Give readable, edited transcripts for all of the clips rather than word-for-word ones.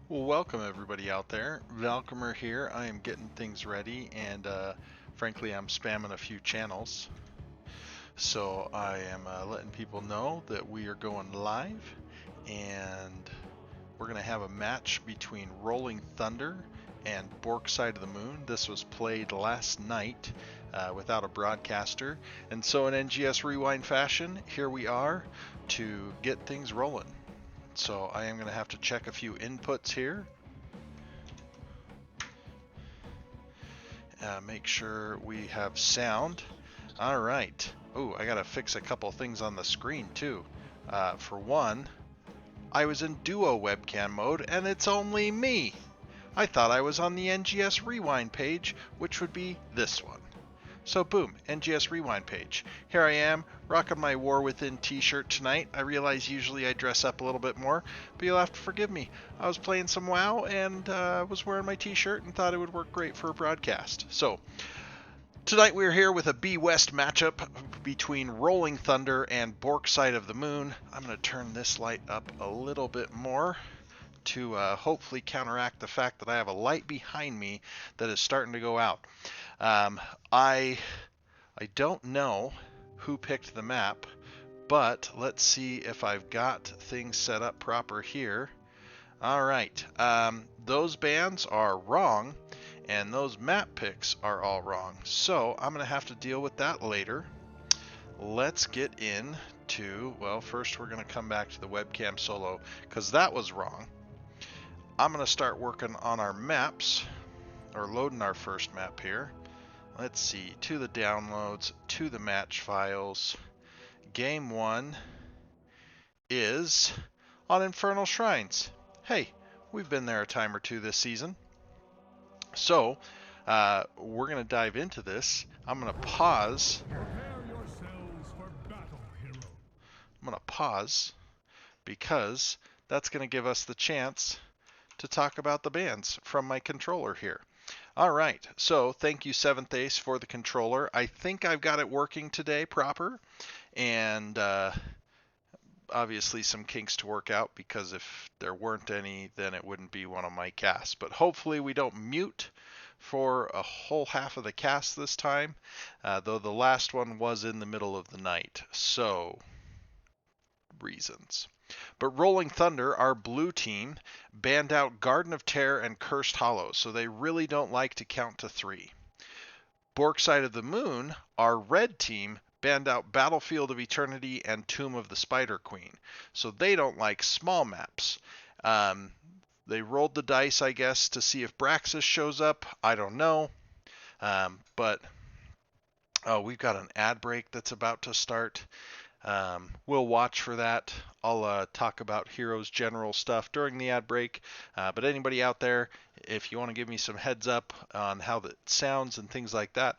Well, welcome everybody out there. Valcomer here. I am getting things ready, and frankly, I'm spamming a few channels. So I am letting people know that we are going live, and we're going to have a match between Rolling Thunder and Bork Side of the Moon. This was played last night without a broadcaster, and so in NGS Rewind fashion, here we are to get things rolling. So I am going to have to check a few inputs here. Make sure we have sound. All right. Oh, I got to fix a couple things on the screen too. For one, I was in duo webcam mode and it's only me. I thought I was on the NGS Rewind page, which would be this one. So boom, NGS Rewind page. Here I am, rocking my War Within t-shirt tonight. I realize usually I dress up a little bit more, but you'll have to forgive me. I was playing some WoW and was wearing my t-shirt and thought it would work great for a broadcast. So tonight we're here with a B West matchup between Rolling Thunder and Bork Side of the Moon. I'm going to turn this light up a little bit more to hopefully counteract the fact that I have a light behind me that is starting to go out. I don't know who picked the map, but let's see if I've got things set up proper here. All right, those bands are wrong, and those map picks are all wrong. So I'm going to have to deal with that later. Let's get into, well, first we're going to come back to the webcam solo because that was wrong. I'm going to start working on our maps, or loading our first map here. Let's see, to the downloads, to the match files. Game 1 is on Infernal Shrines. Hey, we've been there a time or two this season. So, we're going to dive into this. I'm going to pause. I'm going to pause because that's going to give us the chance to talk about the bands from my controller here. All right, so thank you 7th Ace for the controller. I think I've got it working today proper, and obviously some kinks to work out, because if there weren't any, then it wouldn't be one of my casts. But hopefully we don't mute for a whole half of the cast this time, though the last one was in the middle of the night, so reasons. But Rolling Thunder, our blue team, banned out Garden of Terror and Cursed Hollow, so they really don't like to count to 3. Bork Side of the Moon, our red team, banned out Battlefield of Eternity and Tomb of the Spider Queen, so they don't like small maps. They rolled the dice, I guess, to see if Braxis shows up. I don't know. But we've got an ad break that's about to start. We'll watch for that. I'll talk about Heroes General stuff during the ad break. But anybody out there, if you want to give me some heads up on how that sounds and things like that,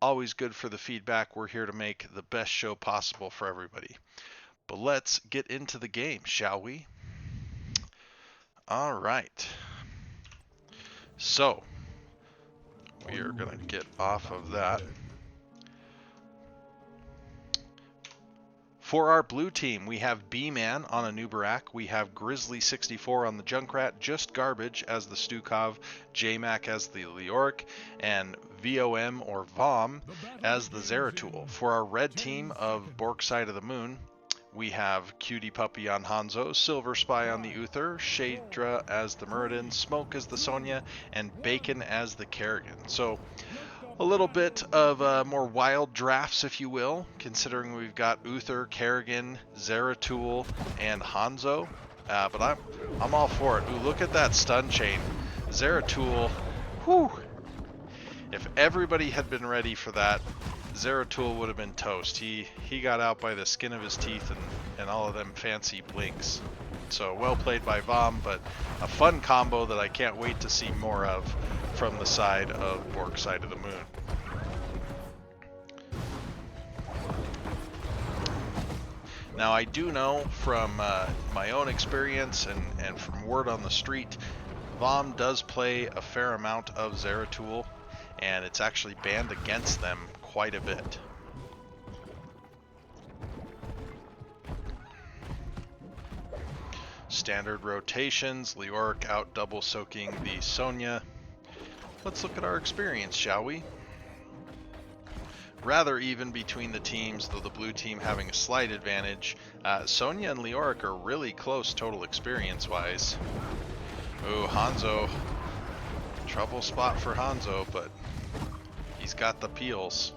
always good for the feedback. We're here to make the best show possible for everybody. But let's get into the game, shall we? All right. So, we are going to get off of that. For our blue team, we have B-Man on a Nubarak, we have Grizzly64 on the Junkrat, Just Garbage as the Stukov, J-Mac as the Leoric, and VOM or VOM as the Zeratul. For our red team of Bork Side of the Moon, we have Cutie Puppy on Hanzo, Silver Spy on the Uther, Shadra as the Muradin, Smoke as the Sonya, and Bacon as the Kerrigan. So, a little bit of more wild drafts, if you will, considering we've got Uther, Kerrigan, Zeratul, and Hanzo. But I'm all for it. Ooh, look at that stun chain. Zeratul, whew. If everybody had been ready for that, Zeratul would have been toast. He got out by the skin of his teeth and all of them fancy blinks. So well played by Vom, but a fun combo that I can't wait to see more of from the side of Bork Side of the Moon. Now I do know from my own experience and from word on the street, Vom does play a fair amount of Zeratul, and it's actually banned against them quite a bit. standard rotations. Leoric out double soaking the Sonya. Let's look at our experience, shall we? Rather even between the teams, though the blue team having a slight advantage. Sonya and Leoric are really close total experience-wise. Ooh, Hanzo. Trouble spot for Hanzo, but he's got the peels.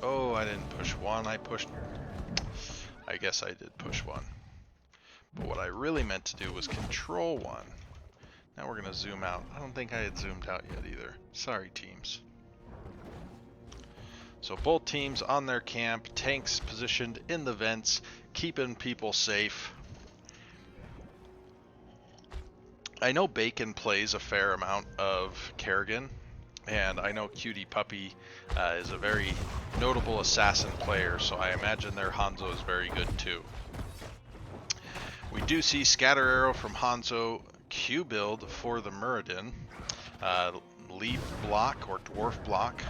Oh, I didn't push one. I guess I did push one. But what I really meant to do was control one. Now we're going to zoom out. I don't think I had zoomed out yet either. Sorry, teams. So both teams on their camp, tanks positioned in the vents, keeping people safe. I know Bacon plays a fair amount of Kerrigan, and I know Cutie Puppy is a very notable assassin player, so I imagine their Hanzo is very good too. We do see Scatter Arrow from Hanzo, Q build for the Muradin, lead block or dwarf block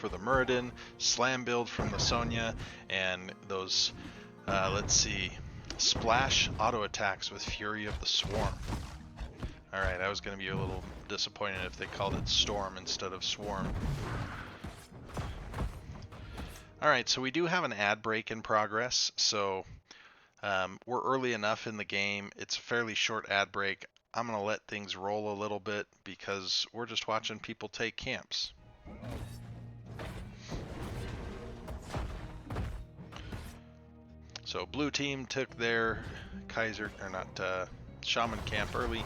for the Muradin, slam build from the Sonya, and those, let's see, splash auto attacks with Fury of the Swarm. Alright, I was going to be a little disappointed if they called it Storm instead of Swarm. Alright, so we do have an ad break in progress, so we're early enough in the game. It's a fairly short ad break. I'm going to let things roll a little bit because we're just watching people take camps. So blue team took their Shaman camp early.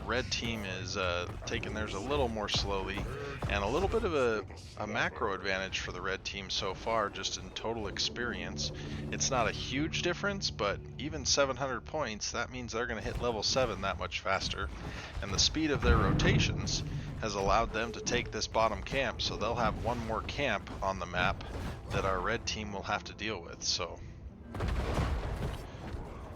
Red team is taking theirs a little more slowly, and a little bit of a macro advantage for the red team so far, just in total experience. It's not a huge difference, but even 700 points, that means they're going to hit level 7 that much faster. And the speed of their rotations has allowed them to take this bottom camp, so they'll have one more camp on the map that our red team will have to deal with. So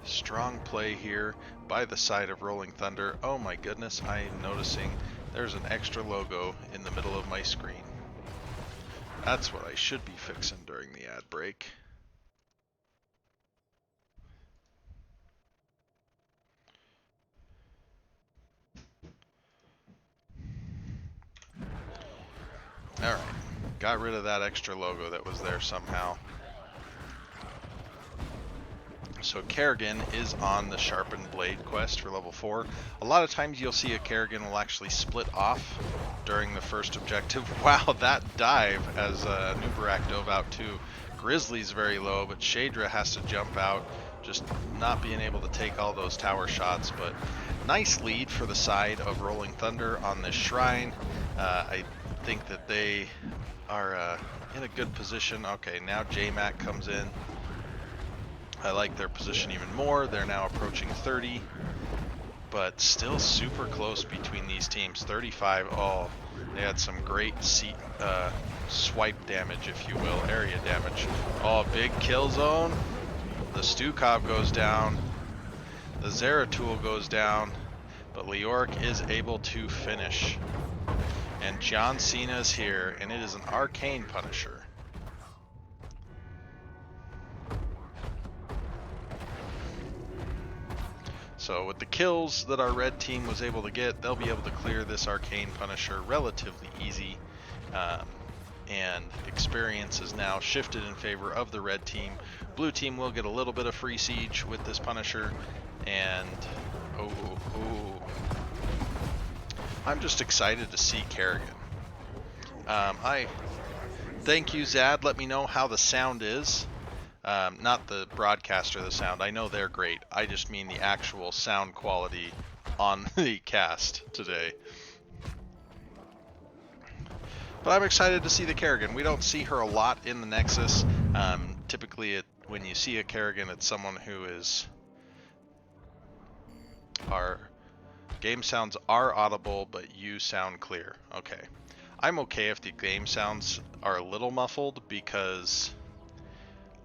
strong play here by the side of Rolling Thunder. Oh my goodness, I am noticing there's an extra logo in the middle of my screen. That's what I should be fixing during the ad break. Alright, got rid of that extra logo that was there somehow. So Kerrigan is on the Sharpened Blade quest for level 4. A lot of times you'll see a Kerrigan will actually split off during the first objective. Wow, that dive as Nubarak dove out too. Grizzly's very low, but Shadra has to jump out, just not being able to take all those tower shots. But nice lead for the side of Rolling Thunder on this shrine. I think that they are in a good position. Okay, now JMac comes in. I like their position even more. They're now approaching 30, but still super close between these teams. 35. Oh, they had some great swipe damage, if you will, area damage. Oh, big kill zone. The Stukov goes down. The Zeratul goes down, but Leoric is able to finish. And John Cena's here, and it is an arcane Punisher. So with the kills that our red team was able to get, they'll be able to clear this Arcane Punisher relatively easy. And experience is now shifted in favor of the red team. Blue team will get a little bit of free siege with this Punisher. And, I'm just excited to see Kerrigan. Thank you, Zad. Let me know how the sound is. Not the broadcaster, the sound. I know they're great. I just mean the actual sound quality on the cast today. But I'm excited to see the Kerrigan. We don't see her a lot in the Nexus. Typically, when you see a Kerrigan, it's someone who is... Our game sounds are audible, but you sound clear. Okay. I'm okay if the game sounds are a little muffled, because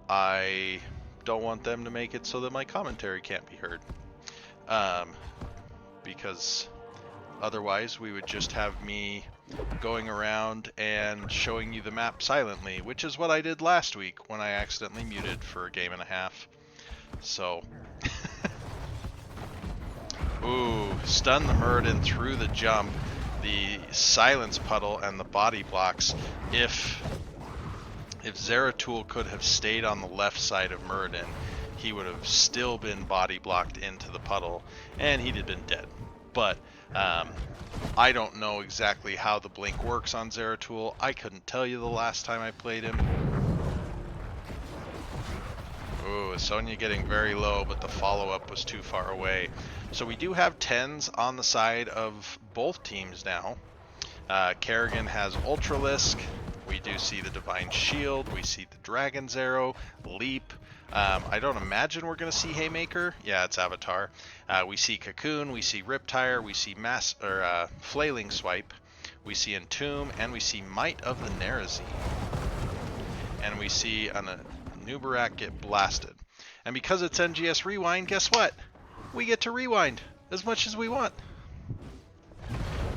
I don't want them to make it so that my commentary can't be heard. Because otherwise we would just have me going around and showing you the map silently, which is what I did last week when I accidentally muted for a game and a half. So, ooh, stun the Muradin through the jump, the silence puddle, and the body blocks. If Zeratul could have stayed on the left side of Muradin, he would have still been body blocked into the puddle, and he'd have been dead. But I don't know exactly how the blink works on Zeratul. I couldn't tell you the last time I played him. Ooh, Sonya getting very low, but the follow-up was too far away. So we do have 10s on the side of both teams now. Kerrigan has Ultralisk. We do see the Divine Shield. We see the Dragon's Arrow, Leap. I don't imagine we're going to see Haymaker. Yeah, it's Avatar. We see Cocoon. We see Riptire. We see Flailing Swipe. We see Entomb, and we see Might of the Nerazine. And we see Nubarak get blasted. And because it's NGS Rewind, guess what? We get to rewind as much as we want.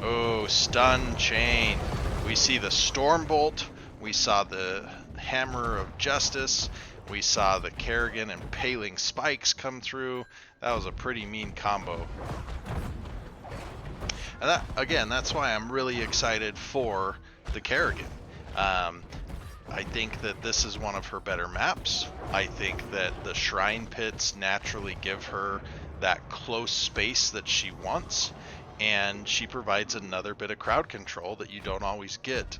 Oh, Stun Chain. We see the Stormbolt. We saw the Hammer of Justice. We saw the Kerrigan and Paling Spikes come through. That was a pretty mean combo. And that, again, that's why I'm really excited for the Kerrigan. I think that this is one of her better maps. I think that the Shrine Pits naturally give her that close space that she wants, and she provides another bit of crowd control that you don't always get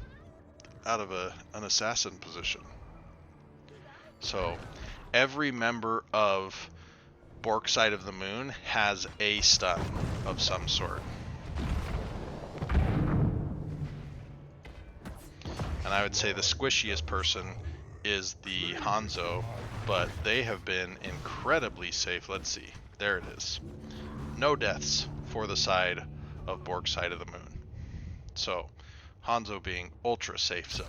out of an assassin position. So every member of Bork Side of the Moon has a stun of some sort. And I would say the squishiest person is the Hanzo, but they have been incredibly safe. Let's see. There it is. No deaths for the side of Bork Side of the Moon. So, Hanzo being ultra safe zone.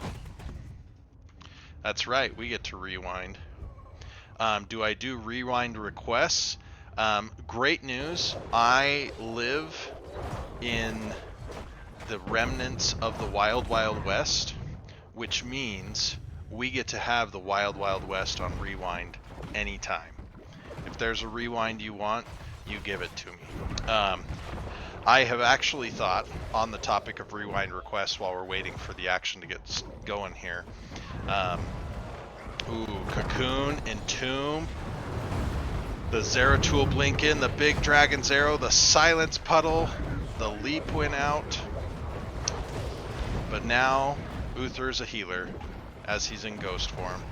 That's right, we get to rewind. Do I do rewind requests? Great news. I live in the remnants of the Wild Wild West, which means we get to have the Wild Wild West on rewind anytime. If there's a rewind you want, you give it to me. I have actually thought, on the topic of rewind requests while we're waiting for the action to get going here, Cocoon, Entomb, the Zeratul blink in, the big Dragon's Arrow, the Silence Puddle, the Leap went out, but now Uther's a healer, as he's in ghost form.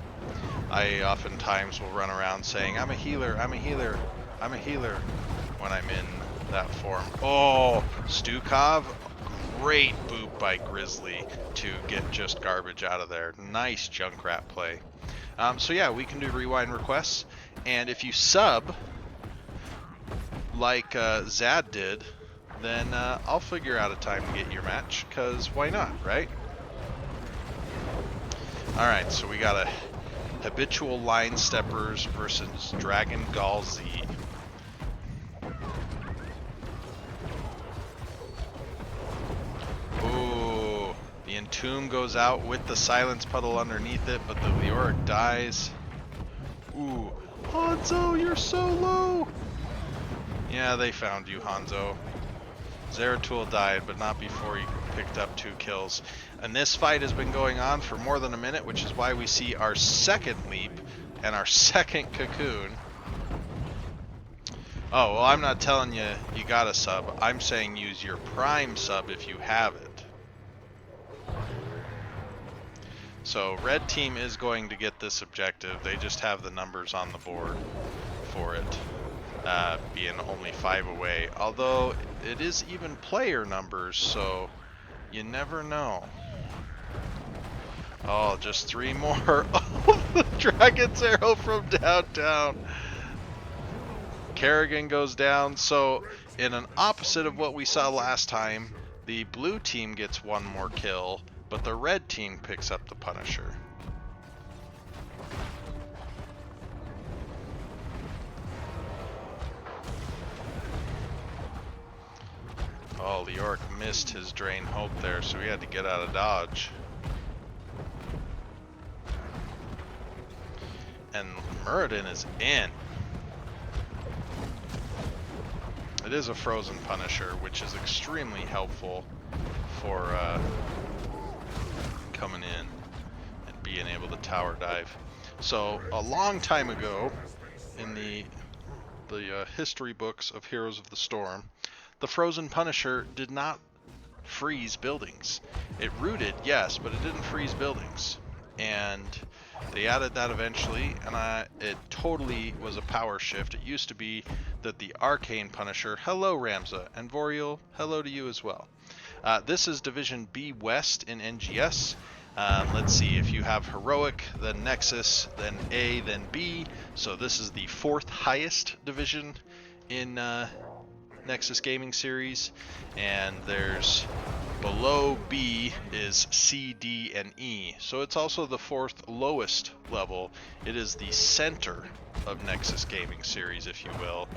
I oftentimes will run around saying, I'm a healer, I'm a healer, I'm a healer, when I'm in that form. Oh, Stukov, great boop by Grizzly to get just garbage out of there. Nice Junkrat play. So yeah, we can do rewind requests, and if you sub, like Zad did, then I'll figure out a time to get your match, because why not, right? Alright, so we got a Habitual Line Steppers versus Dragon Gall Z. Ooh, the Entomb goes out with the Silence Puddle underneath it, but the Leoric dies. Ooh, Hanzo, you're so low! Yeah, they found you, Hanzo. Zeratul died, but not before he picked up 2 kills. And this fight has been going on for more than a minute, which is why we see our second Leap and our second Cocoon. Oh, well, I'm not telling you you gotta sub. I'm saying use your Prime sub if you have it. So, red team is going to get this objective. They just have the numbers on the board for it. Being only 5 away. Although, it is even player numbers, so you never know. Oh, just 3 more. Oh, the Dragon's Arrow from downtown. Kerrigan goes down. So, in an opposite of what we saw last time, the blue team gets 1 more kill, but the red team picks up the Punisher. Oh, Leoric missed his Drain Hope there, so he had to get out of dodge. And Muradin is in. It is a Frozen Punisher, which is extremely helpful for coming in and being able to tower dive. So a long time ago, in the history books of Heroes of the Storm, the Frozen Punisher did not freeze buildings. It rooted, yes, but it didn't freeze buildings. And they added that eventually, and it totally was a power shift. It used to be that the Arcane Punisher, hello Ramza, and Voriel, hello to you as well. This is Division B West in NGS. Let's see, if you have Heroic, then Nexus, then A, then B. So this is the 4th highest division in Nexus Gaming Series. And there's below B is C, D, and E. So it's also the 4th lowest level. It is the center of Nexus Gaming Series, if you will.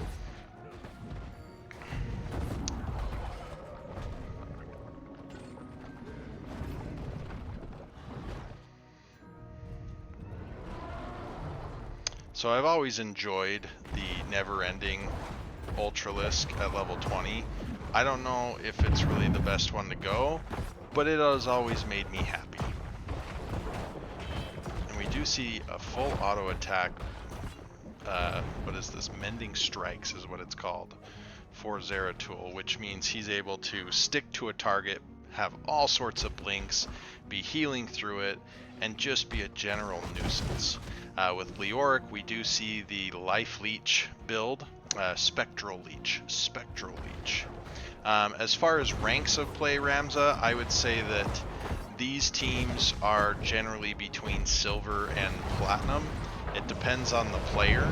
So I've always enjoyed the never-ending Ultralisk at level 20. I don't know if it's really the best one to go, but it has always made me happy. And we do see a full auto attack. What is this? Mending Strikes is what it's called for Zeratul, which means he's able to stick to a target, have all sorts of blinks, be healing through it, and just be a general nuisance. With Leoric, we do see the Life Leech build, Spectral Leech. As far as ranks of play, Ramza, I would say that these teams are generally between Silver and Platinum. It depends on the player.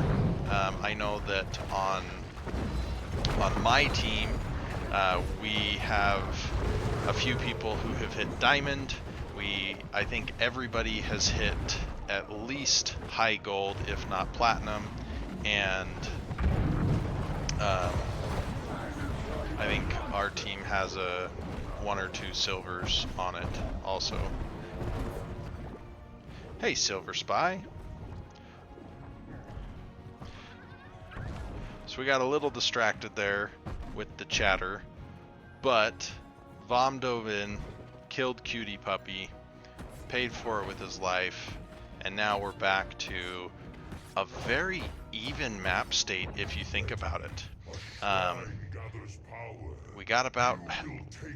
I know that on my team, we have a few people who have hit Diamond. I think everybody has hit at least high gold, if not platinum, and I think our team has a 1 or 2 silvers on it also. Hey, Silver Spy. So we got a little distracted there with the chatter, but Vom dove in, killed Cutie Puppy, paid for it with his life, and now we're back to a very even map state if you think about it. We got about,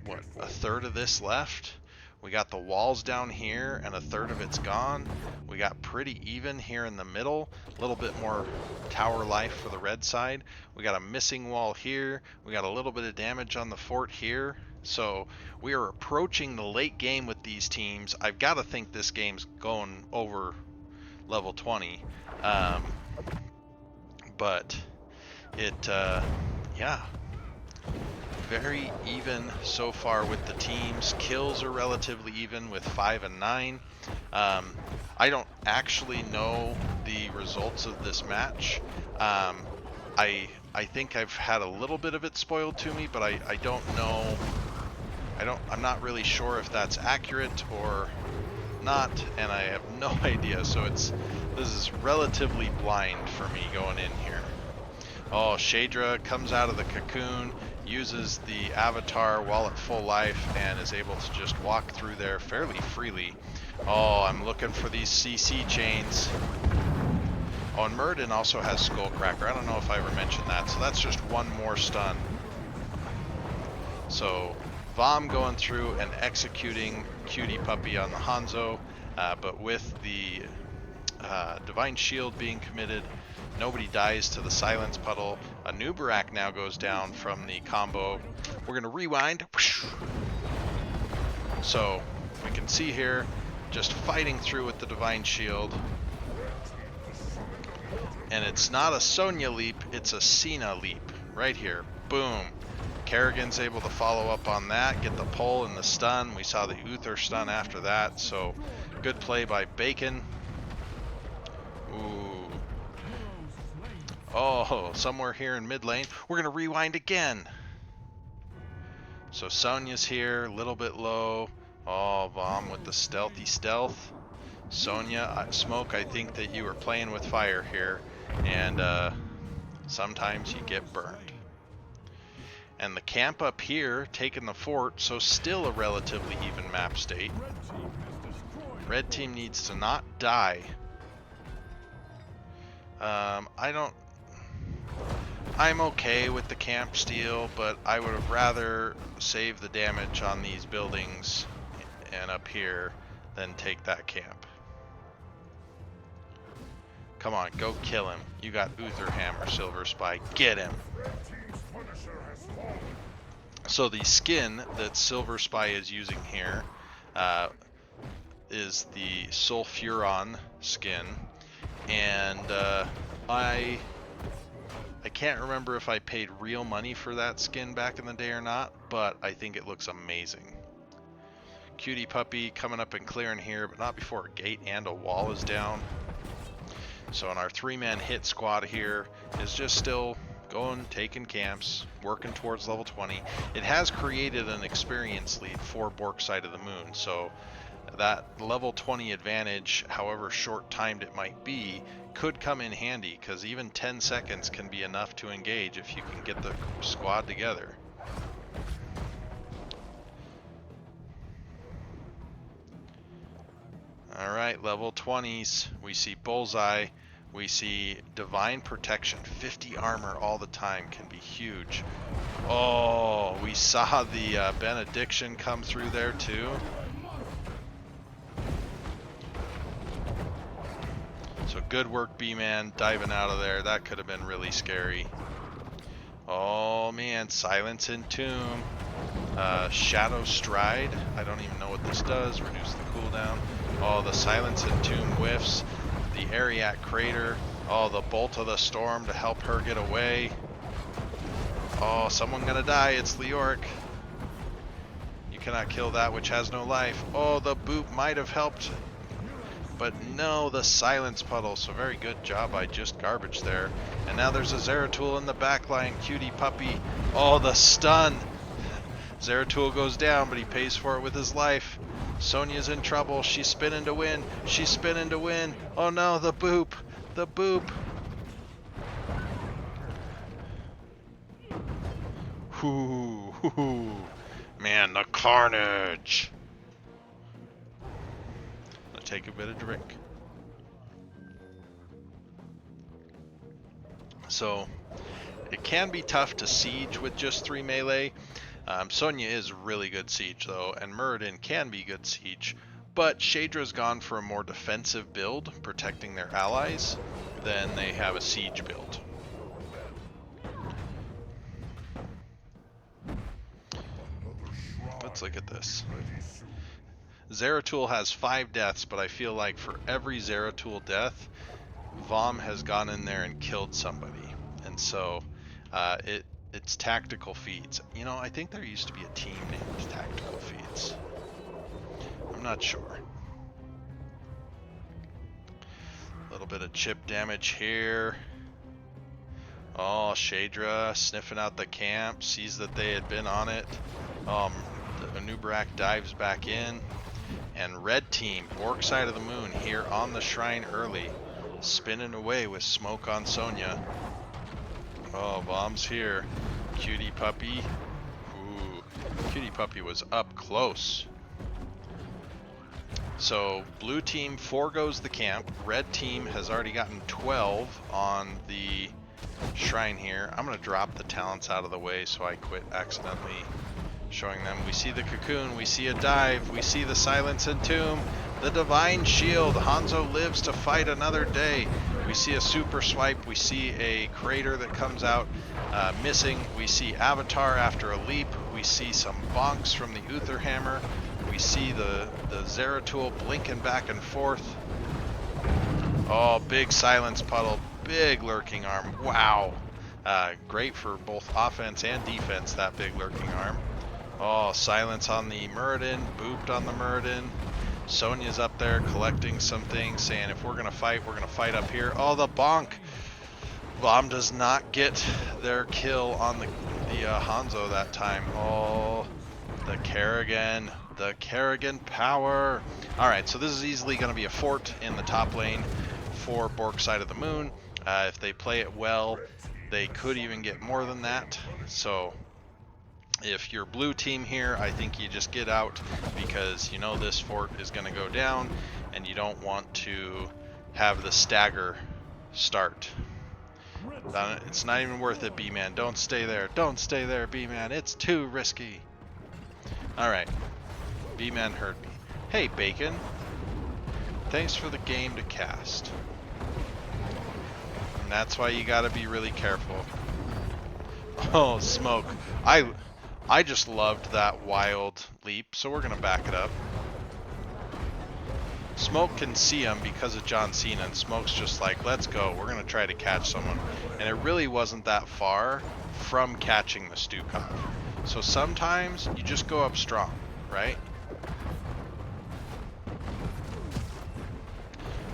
what, a third of this left? We got the walls down here and a third of it's gone. We got pretty even here in the middle, a little bit more tower life for the red side. We got a missing wall here. We got a little bit of damage on the fort here. So we are approaching the late game with these teams. I've got to think this game's going over level 20. But it, yeah, very even so far with the teams. Kills are relatively even with 5 and 9. I don't actually know the results of this match. I think I've had a little bit of it spoiled to me, but I don't know. I'm not really sure if that's accurate or not, and I have no idea. So this is relatively blind for me going in here. Oh, Shadra comes out of the cocoon, uses the avatar while at full life, and is able to just walk through there fairly freely. Oh, I'm looking for these CC chains. Oh, and Muradin also has Skullcracker. I don't know if I ever mentioned that, so that's just one more stun. So Vom going through and executing Cutie Puppy on the Hanzo, but with the Divine Shield being committed, nobody dies to the Silence Puddle. A Nubarak now goes down from the combo. We're going to rewind. So we can see here, just fighting through with the Divine Shield. And it's not a Sonya leap, it's a Cena leap. Right here. Boom. Kerrigan's able to follow up on that, get the pull and the stun. We saw the Uther stun after that, so good play by Bacon. Ooh. Oh, somewhere here in mid lane. We're going to rewind again. So Sonya's here, a little bit low. Oh, Vom with the stealthy stealth. Sonya, Smoke, I think that you were playing with fire here, and sometimes you get burned. And the camp up here, taking the fort, so still a relatively even map state. Red team needs to not die. I'm okay with the camp steal, but I would have rather save the damage on these buildings and up here than take that camp. Come on, go kill him. You got Utherhammer, Silver Spy. Get him. So the skin that Silver Spy is using here is the Sulfuron skin, and I can't remember if I paid real money for that skin back in the day or not, but I think it looks amazing. Cutie Puppy coming up and clearing here, but not before a gate and a wall is down. So in our 3-man hit squad here is just still going, taking camps, working towards level 20. It has created an experience lead for Bork Side of the Moon, so that level 20 advantage, however short timed it might be, could come in handy, because even 10 seconds can be enough to engage if you can get the squad together. Alright, level 20s. We see Bullseye. We see Divine Protection. 50 armor all the time can be huge. Oh, we saw the Benediction come through there too. So good work, B-Man, diving out of there. That could have been really scary. Oh man, Silence in Tomb. Shadow Stride. I don't even know what this does. Reduce the cooldown. Oh, the Silence in Tomb whiffs. The Ariat Crater. Oh, the Bolt of the Storm to help her get away. Oh, someone gonna die. It's Leoric. You cannot kill that which has no life. Oh, the Boop might have helped. But no, the Silence Puddle. So very good job by just garbage there. And now there's a Zeratul in the back line. Cutie Puppy. Oh, the stun. Zeratul goes down, but he pays for it with his life. Sonya's in trouble. She's spinning to win. She's spinning to win. Oh no, the Boop. The Boop. Hoo. Man, the carnage. Let's take a bit of drink. So, it can be tough to siege with just 3 melee. Sonya is really good siege though, and Muradin can be good siege, but Shadra's gone for a more defensive build, protecting their allies, than they have a siege build. Let's look at this. Zeratul has 5 deaths, but I feel like for every Zeratul death, Vom has gone in there and killed somebody, and so it's tactical feats. You know, I think there used to be a team named Tactical Feats. I'm not sure. A little bit of chip damage here. Oh, Shadra sniffing out the camp, sees that they had been on it. The Anubarak dives back in. And red team, Bork Side of the Moon, here on the shrine early, spinning away with smoke on Sonya. Oh, bombs here. Cutie Puppy. Ooh, Cutie Puppy was up close. So, blue team foregoes the camp. Red team has already gotten 12 on the shrine here. I'm going to drop the talents out of the way so I quit accidentally showing them. We see the cocoon. We see a dive. We see the Silence in Tomb. The Divine Shield. Hanzo lives to fight another day. We see a super swipe. We see a crater that comes out missing. We see Avatar after a leap. We see some bonks from the Utherhammer. We see the Zeratul blinking back and forth. Oh, big Silence Puddle. Big lurking arm. Wow. Great for both offense and defense, that big lurking arm. Oh, silence on the Muradin. Booped on the Muradin. Sonya's up there collecting some things, saying if we're going to fight up here. Oh, the bonk. Vom does not get their kill on the Hanzo that time. Oh, The Kerrigan power. Alright, so this is easily going to be a fort in the top lane for Bork Side of the Moon. If they play it well, they could even get more than that. So if you're blue team here, I think you just get out because you know this fort is going to go down and you don't want to have the stagger start. It's not even worth it, B-Man. Don't stay there. Don't stay there, B-Man. It's too risky. Alright. B-Man heard me. Hey, Bacon. Thanks for the game to cast. And that's why you gotta be really careful. Oh, Smoke. I just loved that wild leap, so we're gonna back it up. Smoke can see him because of John Cena, and Smoke's just like, let's go, we're gonna try to catch someone. And it really wasn't that far from catching the Stukov. So sometimes you just go up strong, right?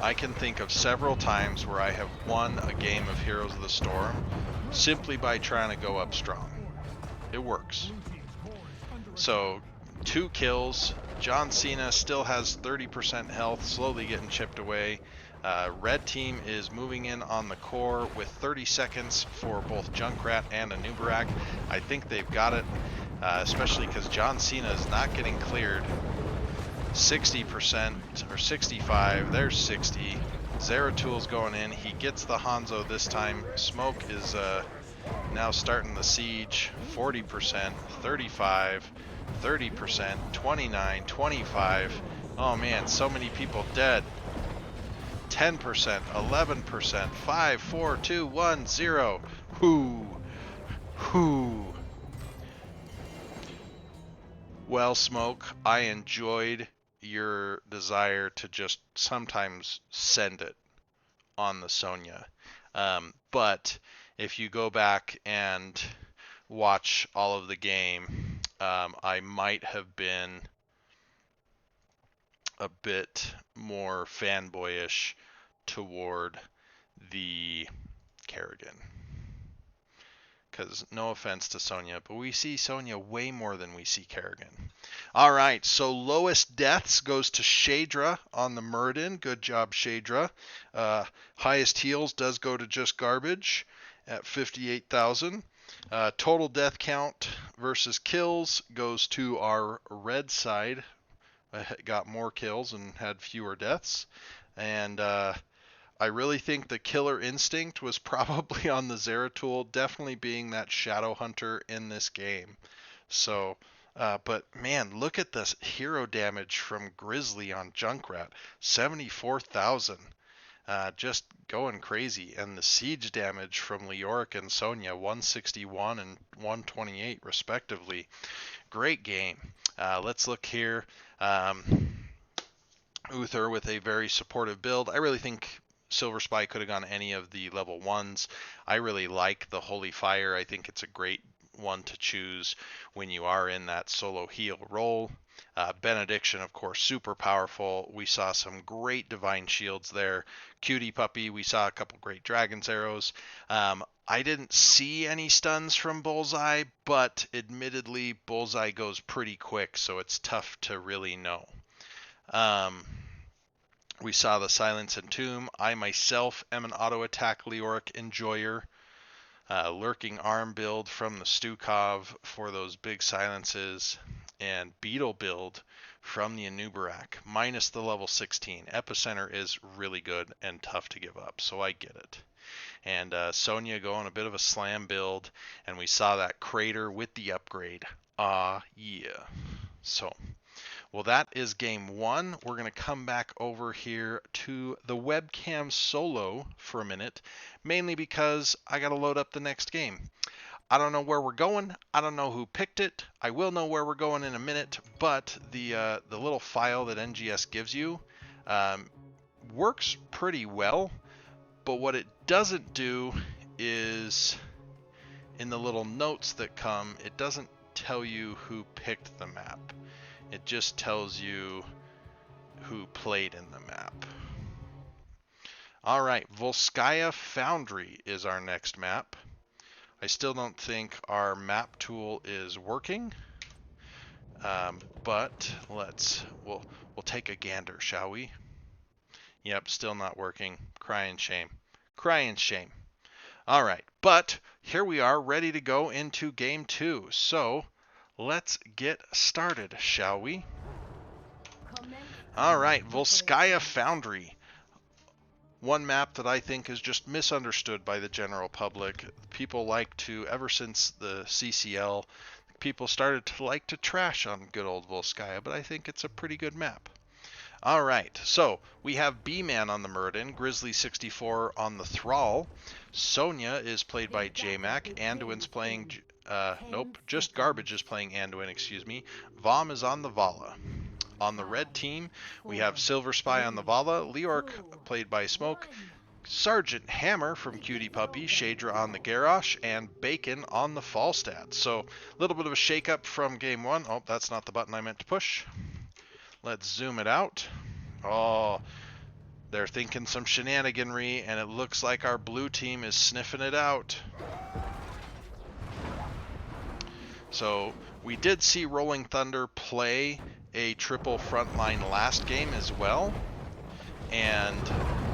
I can think of several times where I have won a game of Heroes of the Storm simply by trying to go up strong. It works. So 2 kills. John Cena still has 30% health, slowly getting chipped away. Red team is moving in on the core with 30 seconds for both Junkrat and Anubarak. I think they've got it, especially because John Cena is not getting cleared. 60% or 65, there's 60. Zeratul going in, he gets the Hanzo this time. Smoke is now starting the siege. 40%, 35, 30%, 29, 25. Oh man, so many people dead. 10%, 11%, 5, 4, 2, 1, 0. Whoo. Well, Smoke, I enjoyed your desire to just sometimes send it on the Sonya. But if you go back and watch all of the game, I might have been a bit more fanboyish toward the Kerrigan. Because no offense to Sonya, but we see Sonya way more than we see Kerrigan. Alright, so lowest deaths goes to Shadra on the Muradin. Good job, Shadra. Highest heals does go to Just Garbage at 58,000. Total death count versus kills goes to our red side. Got more kills and had fewer deaths. And I really think the killer instinct was probably on the Zeratul, definitely being that Shadow Hunter in this game. So, but man, look at this hero damage from Grizzly on Junkrat, 74,000. Just going crazy. And the siege damage from Leoric and Sonya, 161 and 128 respectively. Great game. Let's look here. Uther with a very supportive build. I really think Silver Spy could have gone any of the level 1s. I really like the Holy Fire. I think it's a great one to choose when you are in that solo heal role. Benediction, of course, super powerful. We saw some great Divine Shields there. Cutie Puppy, we saw a couple great Dragon's Arrows. I didn't see any stuns from Bullseye, but admittedly, Bullseye goes pretty quick, so it's tough to really know. We saw the Silence and Tomb. I myself am an auto attack Leoric enjoyer. Lurking Arm build from the Stukov for those big silences. And Beetle build from the Anubarak, minus the level 16. Epicenter is really good and tough to give up, so I get it. And Sonya going a bit of a slam build, and we saw that crater with the upgrade. Yeah. So, well, that is game 1. We're going to come back over here to the webcam solo for a minute, mainly because I got to load up the next game. I don't know where we're going. I don't know who picked it. I will know where we're going in a minute, but the little file that NGS gives you works pretty well. But what it doesn't do is, in the little notes that come, it doesn't tell you who picked the map. It just tells you who played in the map. All right, Volskaya Foundry is our next map. I still don't think our map tool is working. But we'll take a gander, shall we? Yep, still not working. Crying shame. Crying shame. All right, but here we are ready to go into game 2. So let's get started, shall we? All right, Volskaya Foundry. One map that I think is just misunderstood by the general public. People like to, ever since the CCL, people started to like to trash on good old Volskaya, but I think it's a pretty good map. All right, so we have B-Man on the Muradin, Grizzly64 on the Thrall. Sonya is played by J-Mac. Anduin's playing, nope, just Garbage is playing Anduin, excuse me. Vom is on the Vala. On the red team, we have Silver Spy on the Vala, Leork played by Smoke, Sergeant Hammer from Cutie Puppy, Shadra on the Garrosh, and Bacon on the Falstad. So a little bit of a shake-up from game 1. Oh, that's not the button I meant to push. Let's zoom it out. Oh, they're thinking some shenaniganry, and it looks like our blue team is sniffing it out. So we did see Rolling Thunder play a triple frontline last game as well, and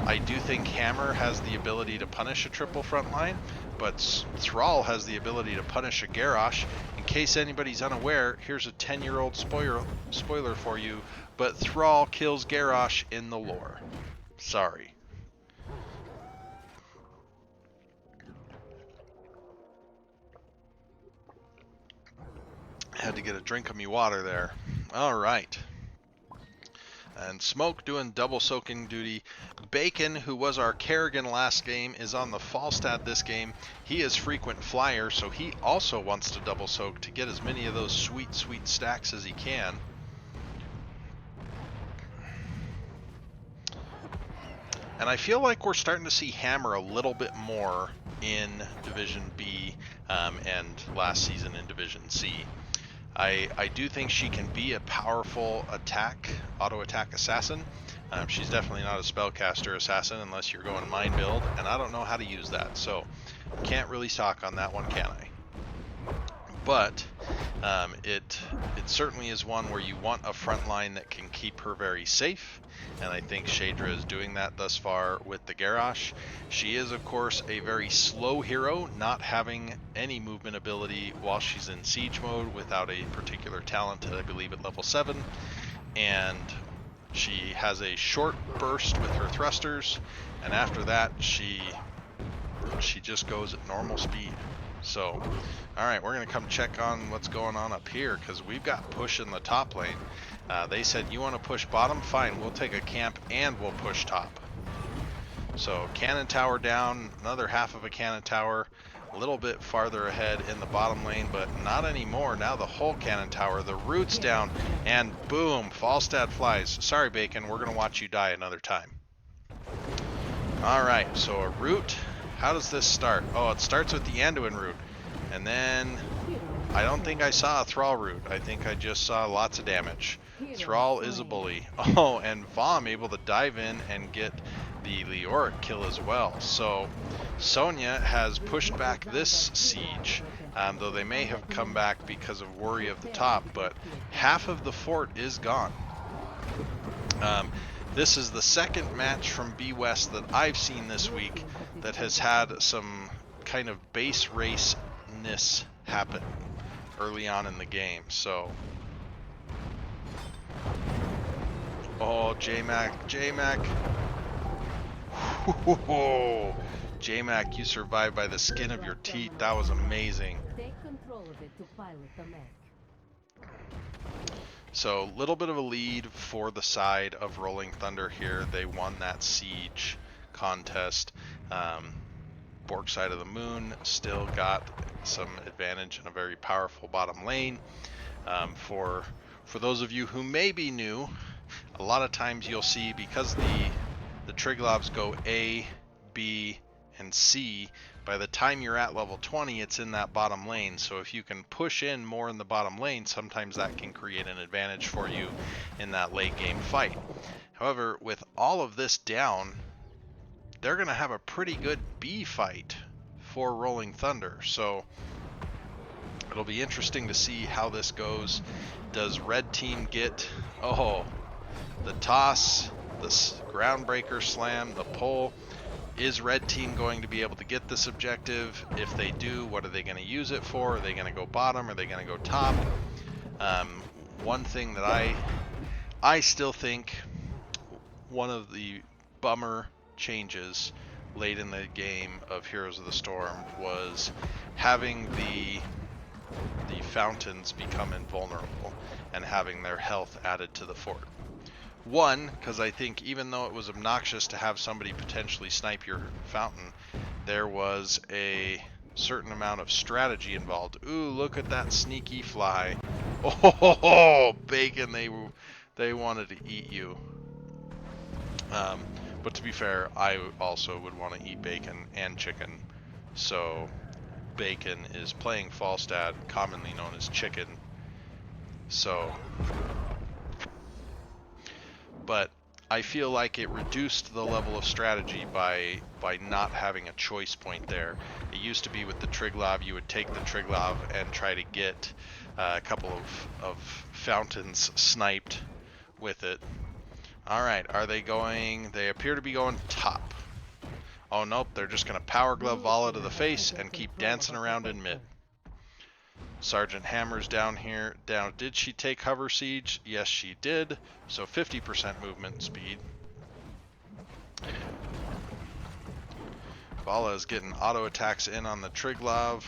I do think Hammer has the ability to punish a triple frontline, but Thrall has the ability to punish a Garrosh. In case anybody's unaware, here's a 10-year-old spoiler for you, but Thrall kills Garrosh in the lore. Sorry. Had to get a drink of me water there. All right. And Smoke doing double soaking duty. Bacon, who was our Kerrigan last game, is on the Falstad this game. He is frequent flyer, so he also wants to double soak to get as many of those sweet, sweet stacks as he can. And I feel like we're starting to see Hammer a little bit more in Division B and last season in Division C. I do think she can be a powerful auto attack assassin. She's definitely not a spellcaster assassin unless you're going mind build, and I don't know how to use that, so can't really talk on that one, can I? But it certainly is one where you want a front line that can keep her very safe, and I think Shadra is doing that thus far with the Garrosh. She is, of course, a very slow hero, not having any movement ability while she's in siege mode without a particular talent, I believe at level 7, and she has a short burst with her thrusters, and after that she just goes at normal speed. So, alright, we're going to come check on what's going on up here, because we've got push in the top lane. They said, you want to push bottom? Fine, we'll take a camp and we'll push top. So, cannon tower down, another half of a cannon tower, a little bit farther ahead in the bottom lane, but not anymore. Now the whole cannon tower, the root's down, and boom, Falstad flies. Sorry, Bacon, we're going to watch you die another time. Alright, so a root. How does this start? Oh, it starts with the Anduin root, and then I don't think I saw a Thrall root. I think I just saw lots of damage. Thrall is a bully. Oh, and Vom able to dive in and get the Leoric kill as well. So Sonya has pushed back this siege, though they may have come back because of worry of the top, but half of the fort is gone. This is the second match from B West that I've seen this week that has had some kind of base race-ness happen early on in the game. So, oh, J-Mac, J-Mac, you survived by the skin of your teeth. That was amazing. Take control of it to pilot the mech. So, a little bit of a lead for the side of Rolling Thunder here. They won that siege contest. Bork Side of the Moon still got some advantage in a very powerful bottom lane. For those of you who may be new, a lot of times you'll see, because the Triglobs go A, B, and C, by the time you're at level 20, it's in that bottom lane. So if you can push in more in the bottom lane, sometimes that can create an advantage for you in that late game fight. However, with all of this down, they're going to have a pretty good B fight for Rolling Thunder. So It'll be interesting to see how this goes. Does red team get, oh, the toss, the groundbreaker slam, the pull? Is red team going to be able to get this objective? If they do, what are they going to use it for? Are they going to go bottom? Are they going to go top? One thing that I still think one of the bummer changes late in the game of Heroes of the Storm was having the fountains become invulnerable and having their health added to the fort. One, because I think even though it was obnoxious to have somebody potentially snipe your fountain, there was a certain amount of strategy involved. Ooh, look at that sneaky fly. Oh, bacon, they wanted to eat you. But to be fair, I also would want to eat bacon and chicken. So bacon is playing Falstad, commonly known as chicken. So, but I feel like it reduced the level of strategy by not having a choice point there. It used to be with the Triglav, you would take the Triglav and try to get a couple of fountains sniped with it. Alright, are they going? They appear to be going top. Oh nope, they're just going to Power Glove Vala to the face and keep dancing around in mid. Sergeant Hammer's down here. Down. Did she take Hover Siege? Yes, she did. So 50% movement speed. Vala is getting auto attacks in on the Triglav.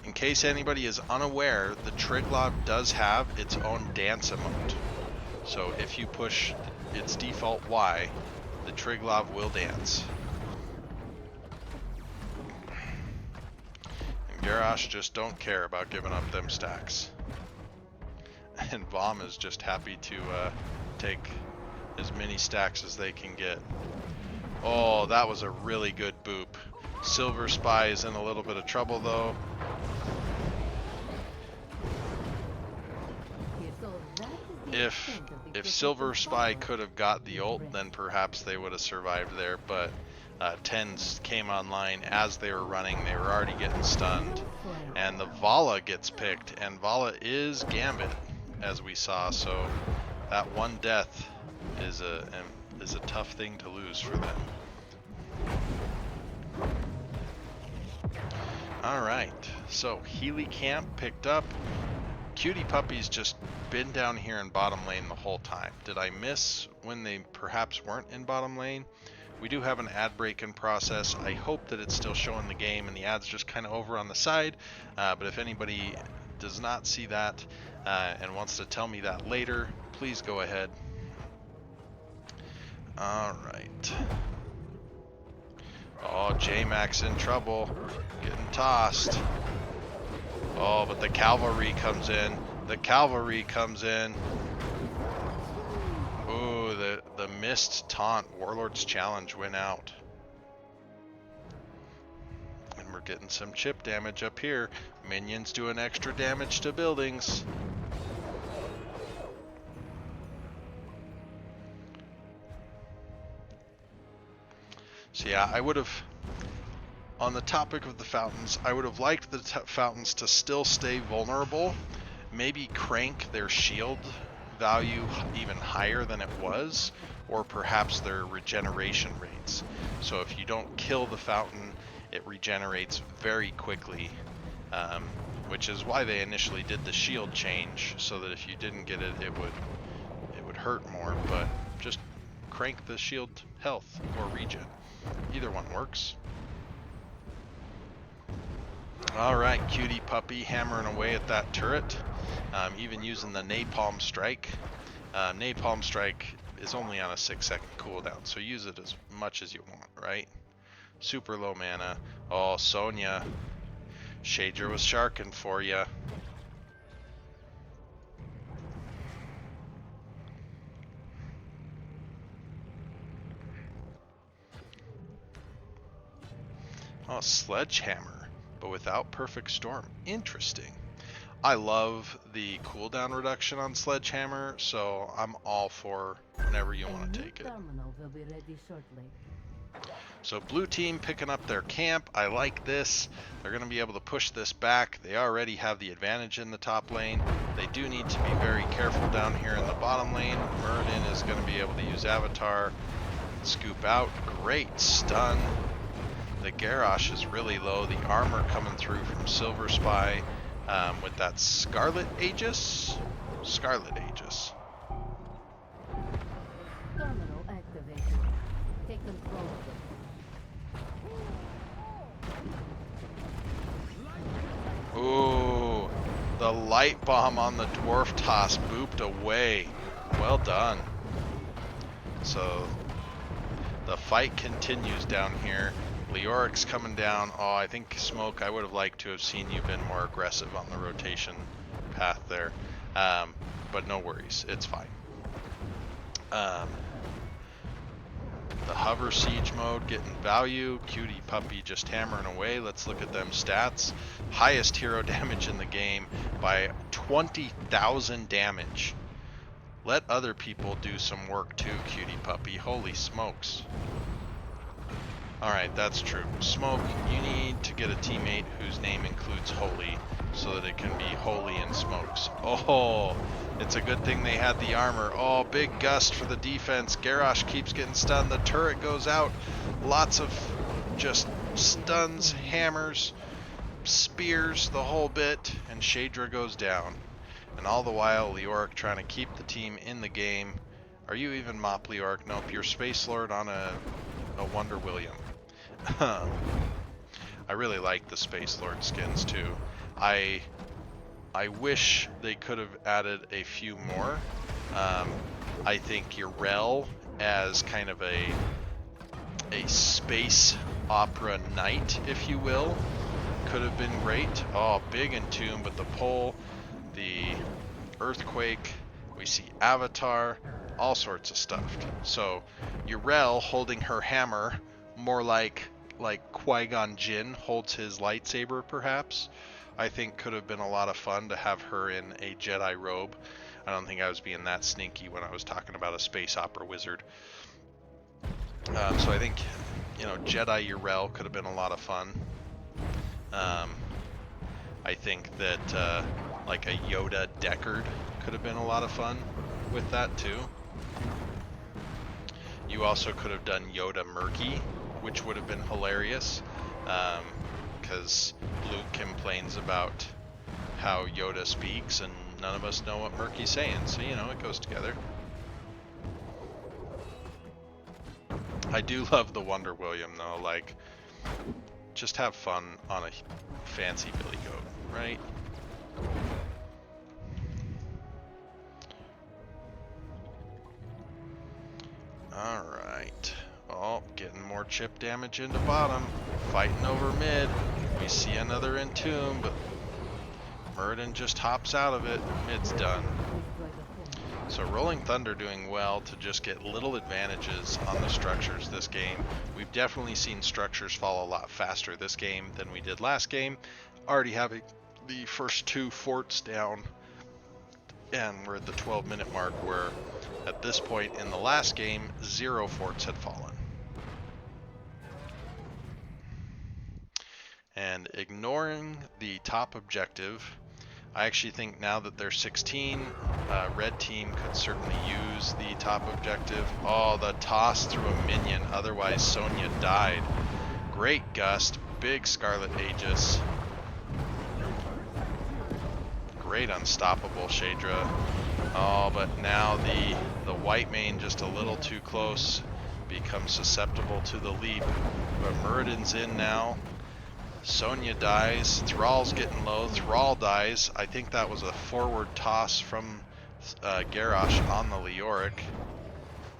In case anybody is unaware, the Triglav does have its own dance emote. So if you push its default Y, the Triglav will dance. And Garrosh just don't care about giving up them stacks. And Vom is just happy to take as many stacks as they can get. Oh, that was a really good boop. Silver Spy is in a little bit of trouble though. If Silver Spy could have got the ult, then perhaps they would have survived there, but Tens came online as they were running. They were already getting stunned. And the Vala gets picked, and Vala is Gambit, as we saw, so that one death is a tough thing to lose for them. Alright, so Healy Camp picked up. Cutie Puppy's just been down here in bottom lane the whole time. Did I miss when they perhaps weren't in bottom lane? We do have an ad break in process. I hope that it's still showing the game and the ad's just kind of over on the side. But if anybody does not see that and wants to tell me that later, please go ahead. Alright. Oh, J-Max in trouble. Getting tossed. Oh, but the cavalry comes in. The cavalry comes in. Ooh, the missed taunt. Warlord's Challenge went out. And we're getting some chip damage up here. Minions doing extra damage to buildings. So yeah, I would have, on the topic of the fountains, I would have liked the fountains to still stay vulnerable. Maybe crank their shield value even higher than it was, or perhaps their regeneration rates. So if you don't kill the fountain, it regenerates very quickly, which is why they initially did the shield change, so that if you didn't get it, it would hurt more. But just crank the shield health or regen. Either one works. Alright, Cutie Puppy hammering away at that turret, even using the Napalm Strike. Napalm Strike is only on a 6-second cooldown, so use it as much as you want, right? Super low mana. Oh, Sonya. Shader was sharking for ya. Oh, Sledgehammer, but without Perfect Storm. Interesting. I love the cooldown reduction on Sledgehammer, so I'm all for whenever you want to take it. So blue team picking up their camp. I like this. They're going to be able to push this back. They already have the advantage in the top lane. They do need to be very careful down here in the bottom lane. Muradin is going to be able to use Avatar. Scoop out. Great stun. The Garrosh is really low. The armor coming through from Silver Spy with that Scarlet Aegis. Scarlet Aegis. Terminal activated. Take control of it. Ooh, the light bomb on the dwarf toss booped away. Well done. So the fight continues down here. Leoric's coming down. Oh, I think Smoke, I would have liked to have seen you been more aggressive on the rotation path there. But no worries, it's fine. The hover siege mode getting value. Cutie puppy just hammering away. Let's look at them stats. Highest hero damage in the game by 20,000 damage. Let other people do some work too, cutie puppy. Holy smokes. Alright, that's true. Smoke, you need to get a teammate whose name includes Holy so that it can be Holy and Smokes. Oh, it's a good thing they had the armor. Oh, big gust for the defense. Garrosh keeps getting stunned. The turret goes out. Lots of just stuns, hammers, spears, the whole bit, and Shadra goes down. And all the while, Leoric trying to keep the team in the game. Are you even Mop Leoric? Nope, you're Space Lord on a Wonder William. I really like the Space Lord skins too. I wish they could have added a few more. I think Urel as kind of a space opera knight, if you will, could have been great. Oh, big Entomb, but the pole, the earthquake, we see Avatar, all sorts of stuff. So Urel holding her hammer, more like Qui-Gon Jinn holds his lightsaber, perhaps. I think could have been a lot of fun to have her in a Jedi robe. I don't think I was being that sneaky when I was talking about a space opera wizard. So I think, Jedi Urel could have been a lot of fun. I think that like a Yoda Deckard could have been a lot of fun with that too. You also could have done Yoda Murky, which would have been hilarious, because Luke complains about how Yoda speaks and none of us know what Murky's saying, so it goes together. I do love the Wonder William though, like, just have fun on a fancy billy goat, right? Alright. Oh, getting more chip damage into bottom. Fighting over mid. We see another Entomb, but Muradin just hops out of it. Mid's done. So Rolling Thunder doing well to just get little advantages on the structures this game. We've definitely seen structures fall a lot faster this game than we did last game. Already having the first 2 forts down, and we're at the 12-minute mark where at this point in the last game 0 forts had fallen. And ignoring the top objective, I actually think now that they're 16, red team could certainly use the top objective. Oh, the toss through a minion, otherwise Sonya died. Great gust, big Scarlet Aegis. Great unstoppable Shadra. Oh, but now the white mane just a little too close, becomes susceptible to the leap. But Muradin's in now. Sonya dies. Thrall's getting low. Thrall dies. I think that was a forward toss from Garrosh on the Leoric.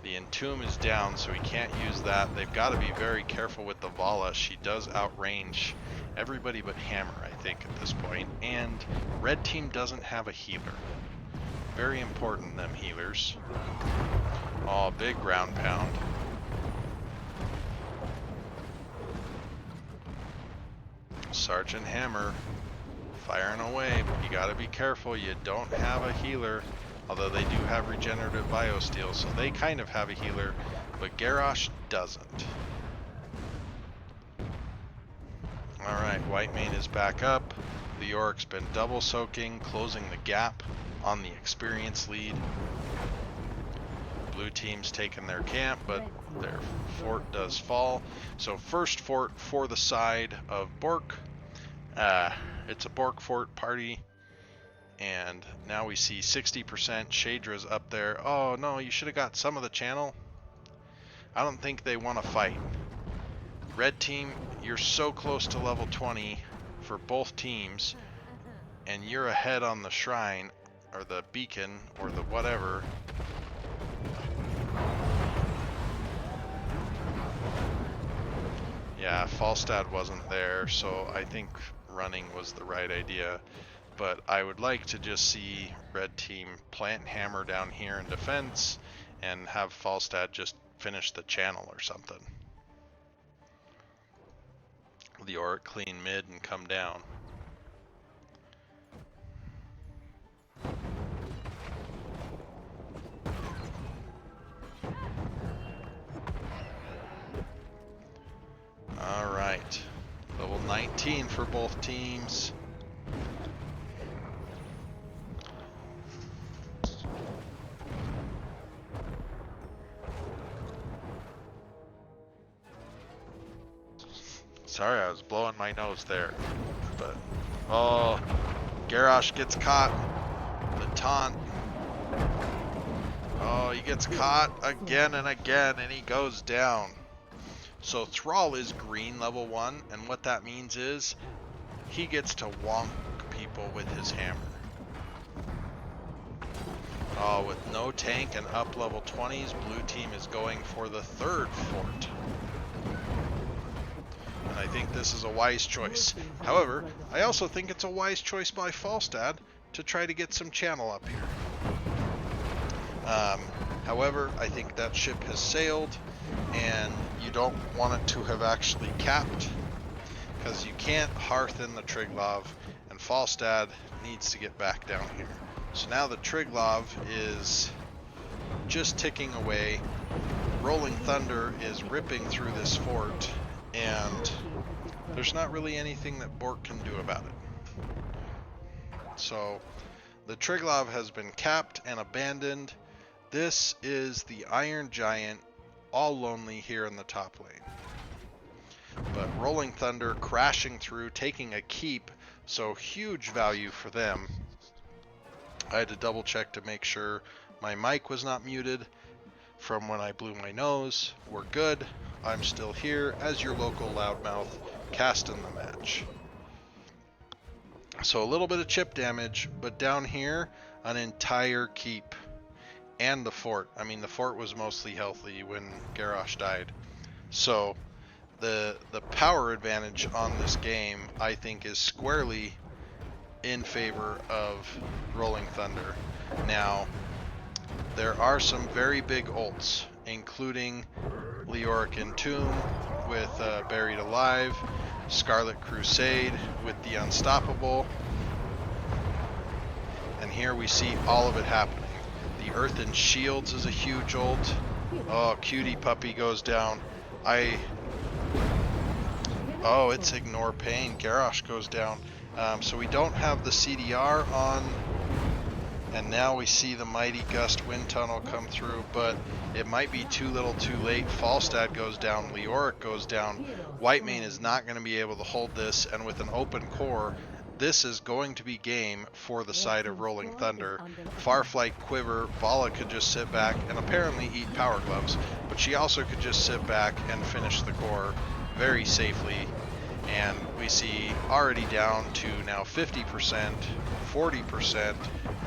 The Entomb is down, so he can't use that. They've got to be very careful with the Vala. She does outrange everybody but Hammer, I think, at this point. And red team doesn't have a healer. Very important, them healers. Oh, big ground pound. Sergeant Hammer firing away, but you gotta be careful. You don't have a healer, although they do have regenerative biosteel, so they kind of have a healer, but Garrosh doesn't. Whitemane is back up. The York's been double soaking, closing the gap on the experience lead. Blue team's taken their camp, but their fort does fall. So first fort for the side of Bork. It's a Bork fort party. And now we see 60%. Shadra's up there. Oh no, you should have got some of the channel. I don't think they want to fight. Red team, you're so close to level 20 for both teams, and you're ahead on the shrine, or the beacon, or the whatever. Yeah, Falstad wasn't there, so I think running was the right idea. But I would like to just see red team plant hammer down here in defense and have Falstad just finish the channel or something. The Orc clean mid and come down. Alright, level 19 for both teams. Sorry, I was blowing my nose there. But, oh, Garrosh gets caught. The taunt. Oh, he gets caught again and again, and he goes down. So Thrall is green level 1, and what that means is he gets to wonk people with his hammer. Oh, with no tank and up level 20s, blue team is going for the third fort. And I think this is a wise choice. However, I also think it's a wise choice by Falstad to try to get some channel up here. However, I think that ship has sailed, and you don't want it to have actually capped, because you can't hearthen the Triglav, and Falstad needs to get back down here. So now the Triglav is just ticking away. Rolling Thunder is ripping through this fort, and there's not really anything that Bork can do about it. So the Triglav has been capped and abandoned. This is the Iron Giant, all lonely here in the top lane. But Rolling Thunder crashing through, taking a keep, so huge value for them. I had to double check to make sure my mic was not muted from when I blew my nose. We're good. I'm still here as your local loudmouth, casting the match. So a little bit of chip damage, but down here, an entire keep. And the fort. I mean, the fort was mostly healthy when Garrosh died. So the power advantage on this game, I think, is squarely in favor of Rolling Thunder. Now, there are some very big ults, including Leoric Entomb with Buried Alive, Scarlet Crusade with the Unstoppable, and here we see all of it happening. The Earthen Shields is a huge ult. Oh, Cutie Puppy goes down. Oh, it's Ignore Pain. Garrosh goes down. So we don't have the CDR on, and now we see the Mighty Gust Wind Tunnel come through, but it might be too little too late. Falstad goes down, Leoric goes down. Whitemane is not going to be able to hold this, and with an open core, this is going to be game for the side of Rolling Thunder. Farflight Quiver, Vala could just sit back and apparently eat Power Gloves, but she also could just sit back and finish the core very safely. And we see already down to now 50%, 40%,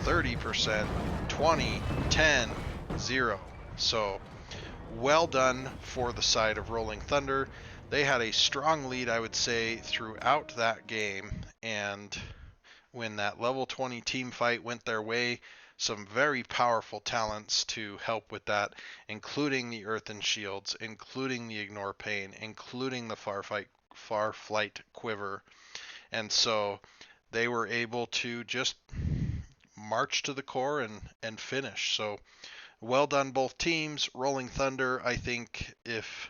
30%, 20, 10, 0. So well done for the side of Rolling Thunder. They had a strong lead, I would say, throughout that game, and when that level 20 team fight went their way, some very powerful talents to help with that, including the Earthen Shields, including the Ignore Pain, including the Farflight Quiver, and so they were able to just march to the core and finish. So well done both teams. Rolling Thunder, I think if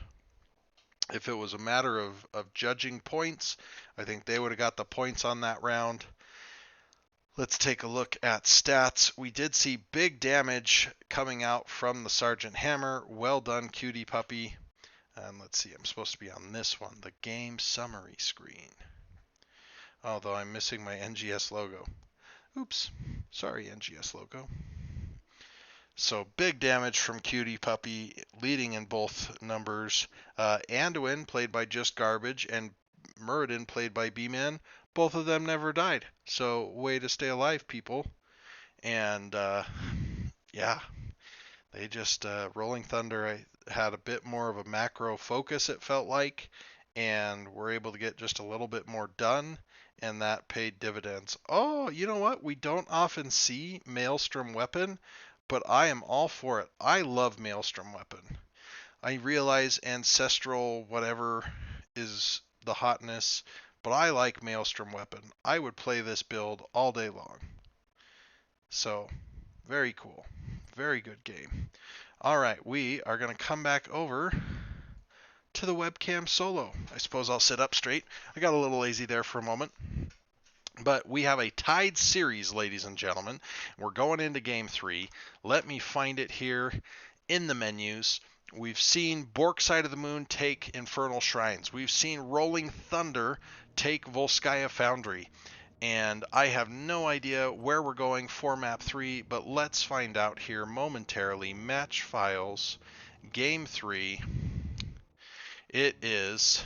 If it was a matter of judging points, I think they would have got the points on that round. Let's take a look at stats. We did see big damage coming out from the Sergeant Hammer. Well done, cutie puppy. And let's see, I'm supposed to be on this one, the game summary screen. Although I'm missing my NGS logo. Oops, sorry NGS logo. So big damage from Cutie Puppy, leading in both numbers. Anduin, played by Just Garbage, and Muradin, played by B-Man, both of them never died. So way to stay alive, people. And yeah, they just, Rolling Thunder had a bit more of a macro focus, it felt like, and were able to get just a little bit more done, and that paid dividends. Oh, you know what? We don't often see Maelstrom Weapon, but I am all for it. I love Maelstrom Weapon. I realize Ancestral whatever is the hotness, but I like Maelstrom Weapon. I would play this build all day long. So, very cool. Very good game. All right, we are going to come back over to the webcam solo. I suppose I'll sit up straight. I got a little lazy there for a moment. But we have a tied series, ladies and gentlemen. We're going into game 3. Let me find it here in the menus. We've seen Bork Side of the Moon take Infernal Shrines. We've seen Rolling Thunder take Volskaya Foundry. And I have no idea where we're going for map 3, but let's find out here momentarily. Match files, game 3. It is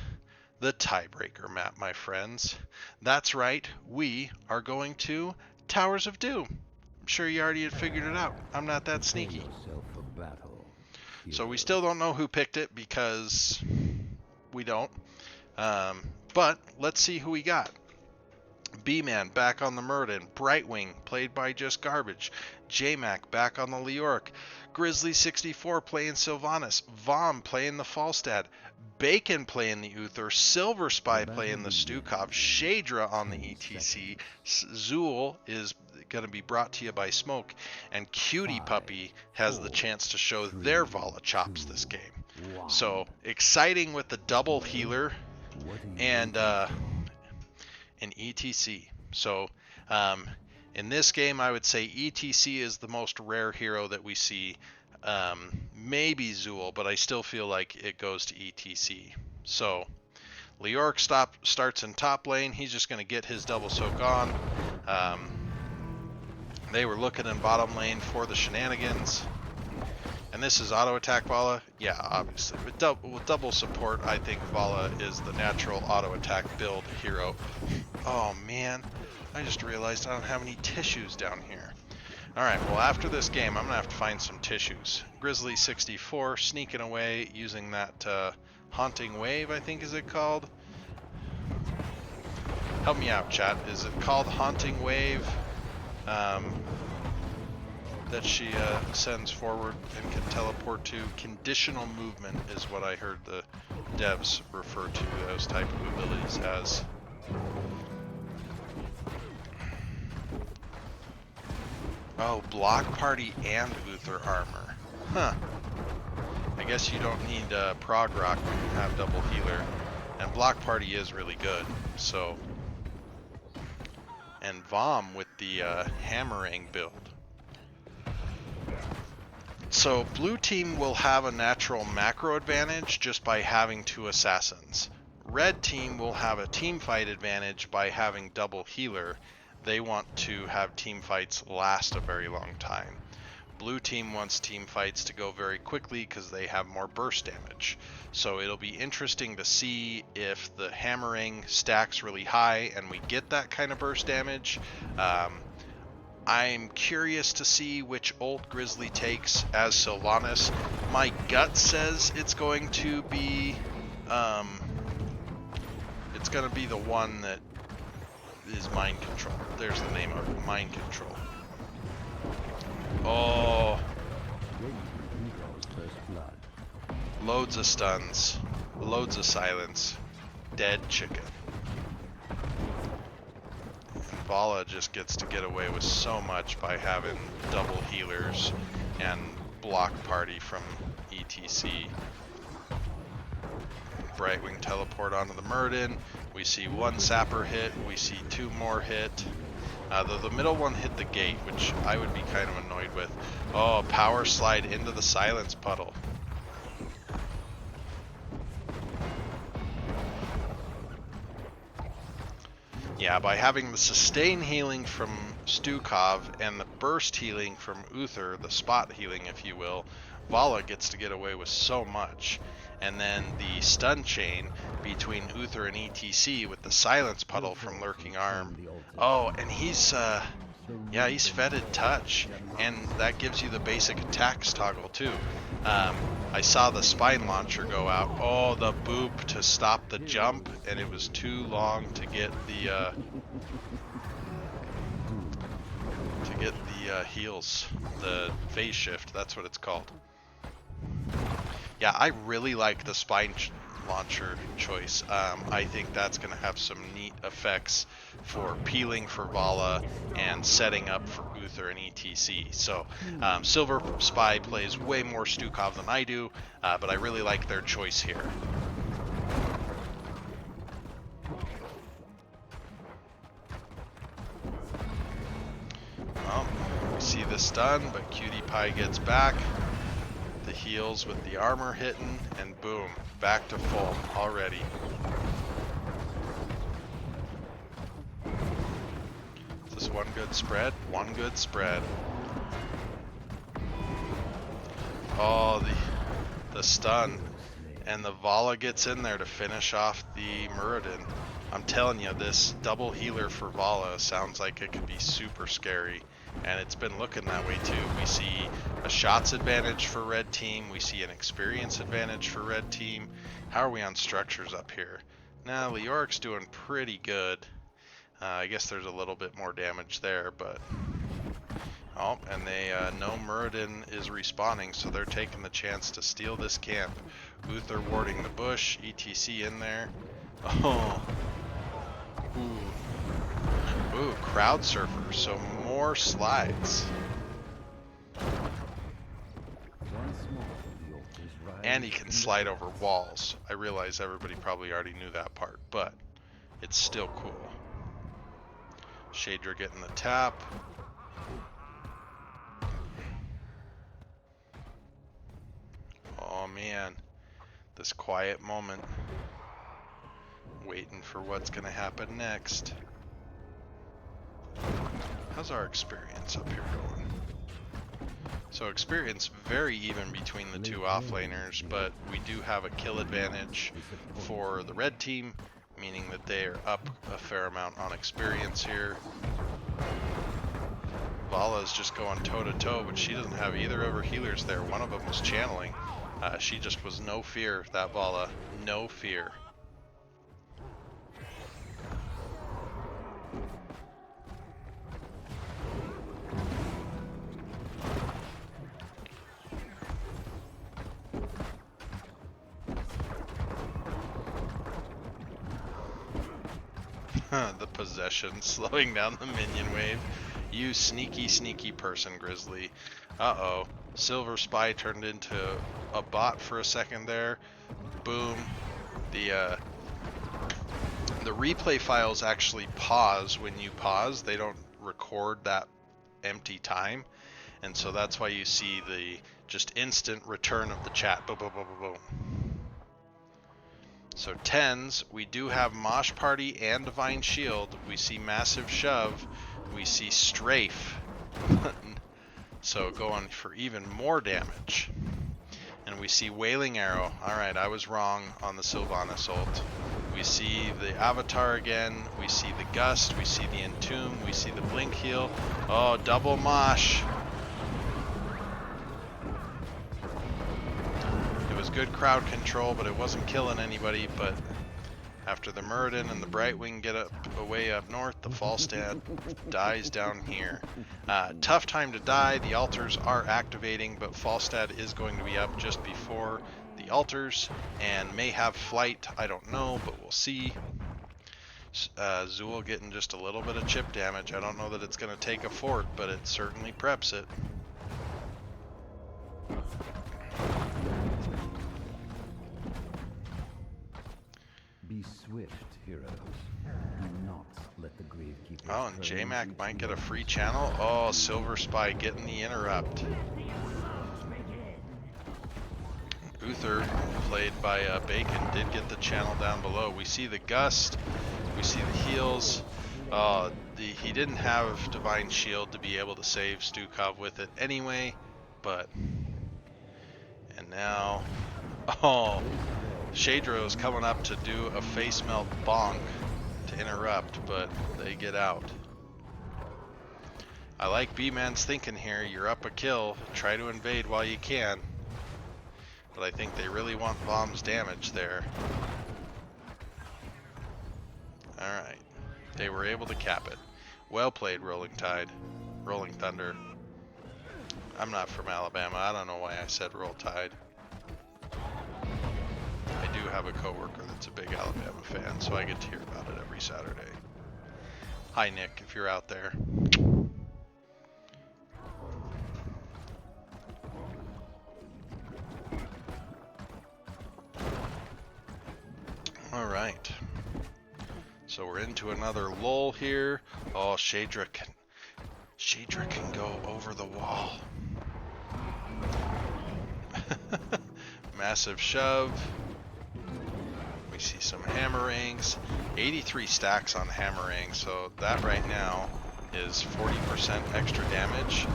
the tiebreaker map, my friends. That's right, we are going to Towers of Doom. I'm sure you already had figured it out. I'm not that sneaky. So we still don't know who picked it because we don't. But let's see who we got. B-Man back on the Muradin. Brightwing, played by Just Garbage. J-Mac back on the Leoric. Grizzly64 playing Sylvanas. Vom playing the Falstad. Bacon playing the Uther. Silver Spy playing the Stukov. Shadra on the ETC. Zool is going to be brought to you by Smoke. And Cutie Puppy has the chance to show their Vala chops this game. So exciting with the double healer and ETC. So in this game, I would say ETC is the most rare hero that we see. Maybe Zool, but I still feel like it goes to ETC. So Leoric starts in top lane. He's just going to get his double soak on. They were looking in bottom lane for the shenanigans. And this is auto attack Vala. Yeah, obviously. With double support, I think Vala is the natural auto attack build hero. Oh man, I just realized I don't have any tissues down here. Alright, well after this game, I'm going to have to find some tissues. Grizzly64 sneaking away using that Haunting Wave, I think is it called? Help me out, chat. Is it called Haunting Wave? That she sends forward and can teleport to. Conditional movement is what I heard the devs refer to those type of abilities as. Oh, block party and Uther armor. Huh. I guess you don't need prog rock when you have double healer. And block party is really good, so. And Vom with the hammering build. So blue team will have a natural macro advantage just by having 2 assassins. Red team will have a team fight advantage by having double healer. They want to have team fights last a very long time. Blue team wants team fights to go very quickly because they have more burst damage. So it'll be interesting to see if the hammering stacks really high and we get that kind of burst damage. I'm curious to see which ult Grizzly takes as Sylvanas. My gut says it's going to be the one that is mind control. There's the name of it, mind control. Oh. Loads of stuns, loads of silence, dead chicken. Vala just gets to get away with so much by having double healers and block party from ETC. Brightwing teleport onto the Muradin. We see one sapper hit. We see two more hit. Though the middle one hit the gate, which I would be kind of annoyed with. Oh, power slide into the silence puddle. Yeah, by having the sustain healing from Stukov and the burst healing from Uther, the spot healing if you will, Vala gets to get away with so much. And then the stun chain between Uther and ETC with the silence puddle from Lurking Arm. Oh, and he's fetid touch, and that gives you the basic attacks toggle too. I saw the spine launcher go out. Oh, the boop to stop the jump, and it was too long to get the heals, the phase shift. That's what it's called. Yeah, I really like the spine launcher choice. I think that's going to have some neat effects for peeling for Vala and setting up for Uther and ETC. So Silver Spy plays way more Stukov than I do, but I really like their choice here. Well, we see the stun, but Cutie Pie gets back. The heals with the armor hitting, and boom, back to full already. Is this one good spread? One good spread. Oh, the stun. And the Vala gets in there to finish off the Muradin. I'm telling you, this double healer for Vala sounds like it could be super scary. And it's been looking that way too. We see a shots advantage for red team. We see an experience advantage for red team. How are we on structures up here? Now, Leoric's doing pretty good. I guess there's a little bit more damage there, but... Oh, and they know Muradin is respawning, so they're taking the chance to steal this camp. Uther warding the bush, ETC in there. Oh. Ooh, crowd surfer, so more slides. And he can slide over walls. I realize everybody probably already knew that part, but it's still cool. Shadra getting the tap. Oh man, this quiet moment. Waiting for what's gonna happen next. How's our experience up here going? So experience very even between the two offlaners, but we do have a kill advantage for the red team, meaning that they are up a fair amount on experience here. Vala's just going toe to toe, but she doesn't have either of her healers there. One of them was channeling. She just was no fear, that Vala, no fear. The possession, slowing down the minion wave. You sneaky, sneaky person, Grizzly. Uh-oh. Silver Spy turned into a bot for a second there. Boom. The replay files actually pause when you pause. They don't record that empty time. And so that's why you see the just instant return of the chat. Boom, boom, boom, boom, boom. So 10s, we do have Mosh Party and Divine Shield. We see Massive Shove. We see Strafe. So going for even more damage. And we see Wailing Arrow. Alright, I was wrong on the Sylvanas ult. We see the Avatar again. We see the Gust. We see the Entomb. We see the Blink Heal. Oh, double Mosh. Good crowd control, but it wasn't killing anybody. But after the Muradin and the Brightwing get away up north, the Falstad dies down here. Tough time to die. The altars are activating, but Falstad is going to be up just before the altars and may have flight. I don't know, but we'll see. Zool getting just a little bit of chip damage. I don't know that it's going to take a fort, but it certainly preps it. Be swift, heroes. Do not let the gravekeeper. Oh, and J-Mac might get a free channel. Oh, Silver Spy getting the interrupt. Uther, played by Bacon, did get the channel down below. We see the gust. We see the heals. He didn't have Divine Shield to be able to save Stukov with it anyway, but... And now... Oh, Shadro's coming up to do a face melt bonk to interrupt, but they get out. I like B-Man's thinking here. You're up a kill. Try to invade while you can. But I think they really want Bomb's damage there. Alright. They were able to cap it. Well played, Rolling Tide. Rolling Thunder. I'm not from Alabama. I don't know why I said Roll Tide. I do have a coworker that's a big Alabama fan, so I get to hear about it every Saturday. Hi, Nick, if you're out there. Alright. So we're into another lull here. Oh, Shadra can go over the wall. Massive shove. We see some hammerings. 83 stacks on hammering, so that right now is 40% extra damage.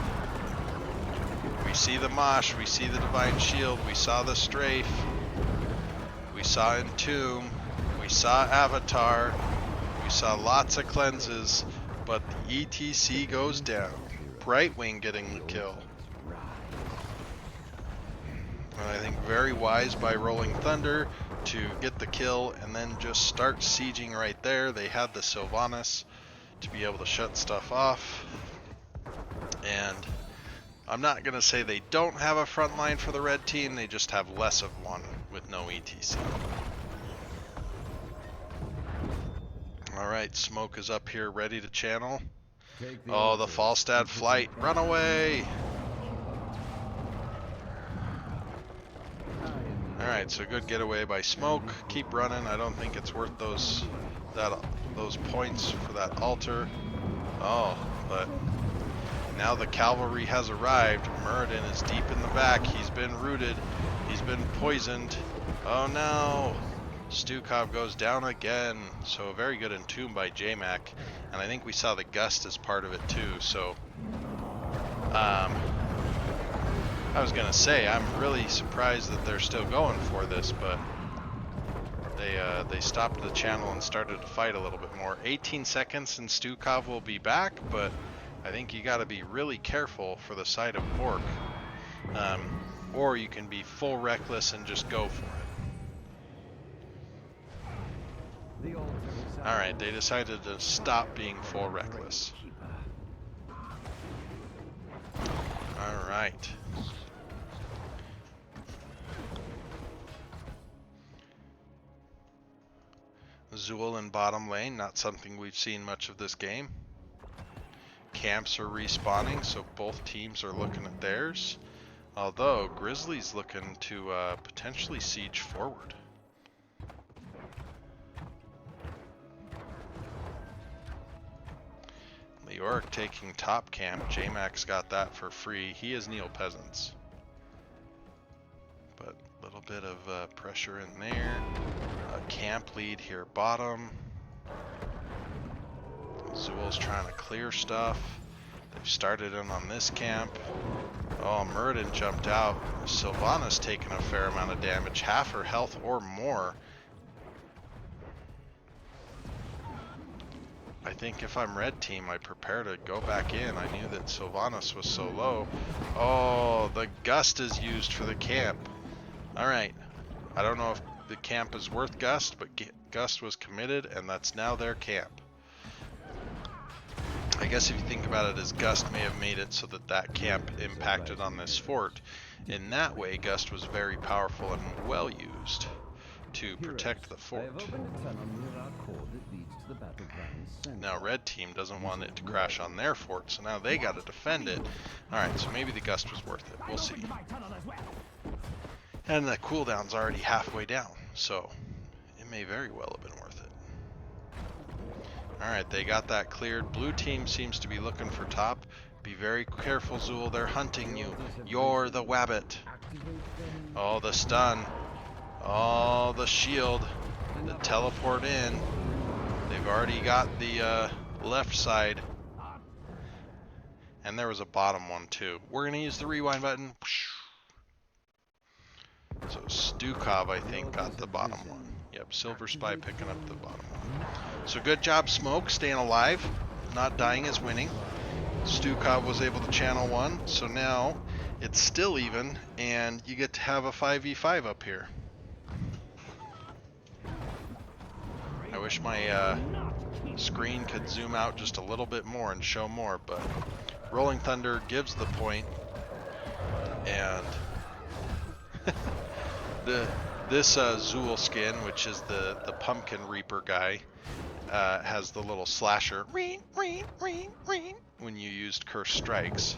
We see the mosh, we see the Divine Shield, we saw the strafe, we saw Entomb, we saw Avatar, we saw lots of cleanses, but the ETC goes down. Brightwing getting the kill. And I think very wise by Rolling Thunder to get the kill and then just start sieging right there. They had the Sylvanas to be able to shut stuff off. And I'm not going to say they don't have a front line for the red team, they just have less of one with no ETC. Alright, Smoke is up here ready to channel. Oh, the Falstad flight, run away! Alright, so good getaway by Smoke. Keep running. I don't think it's worth those points for that altar. Oh, but now the cavalry has arrived. Muradin is deep in the back. He's been rooted. He's been poisoned. Oh no! Stukov goes down again. So a very good Entomb by J-Mac. And I think we saw the Gust as part of it too. So, I was gonna say, I'm really surprised that they're still going for this, but they stopped the channel and started to fight a little bit more. 18 seconds and Stukov will be back, but I think you gotta be really careful for the side of Bork. Or you can be full reckless and just go for it. Alright, they decided to stop being full reckless. Alright. Zool in bottom lane, not something we've seen much of this game. Camps are respawning, so both teams are looking at theirs. Although, Grizzly's looking to potentially siege forward. Leoric taking top camp. J-Mac's got that for free. He is Neil Peasants. But a little bit of pressure in there. Camp lead here bottom. Zool's trying to clear stuff. They've started in on this camp. Oh, Muradin jumped out. Sylvana's taking a fair amount of damage. Half her health or more. I think if I'm red team, I prepare to go back in. I knew that Sylvanas was so low. Oh, the Gust is used for the camp. Alright. I don't know if the camp is worth Gust, but Gust was committed, and that's now their camp. I guess if you think about it as Gust may have made it so that that camp impacted on this fort. In that way, Gust was very powerful and well used to protect the fort. Now red team doesn't want it to crash on their fort, so now they got to defend it. Alright, so maybe the Gust was worth it. We'll see. And the cooldown's already halfway down, so it may very well have been worth it. Alright, they got that cleared. Blue team seems to be looking for top. Be very careful, Zool. They're hunting you. You're the wabbit. Oh, the stun. Oh, the shield. The teleport in. They've already got the left side. And there was a bottom one too. We're going to use the rewind button. So Stukov, I think, got the bottom one. Yep, Silver Spy picking up the bottom one. So good job, Smoke, staying alive. Not dying is winning. Stukov was able to channel one, so now it's still even, and you get to have a 5v5 up here. I wish my screen could zoom out just a little bit more and show more, but Rolling Thunder gives the point, and this Zool skin, which is the Pumpkin Reaper guy, has the little slasher when you used Cursed Strikes.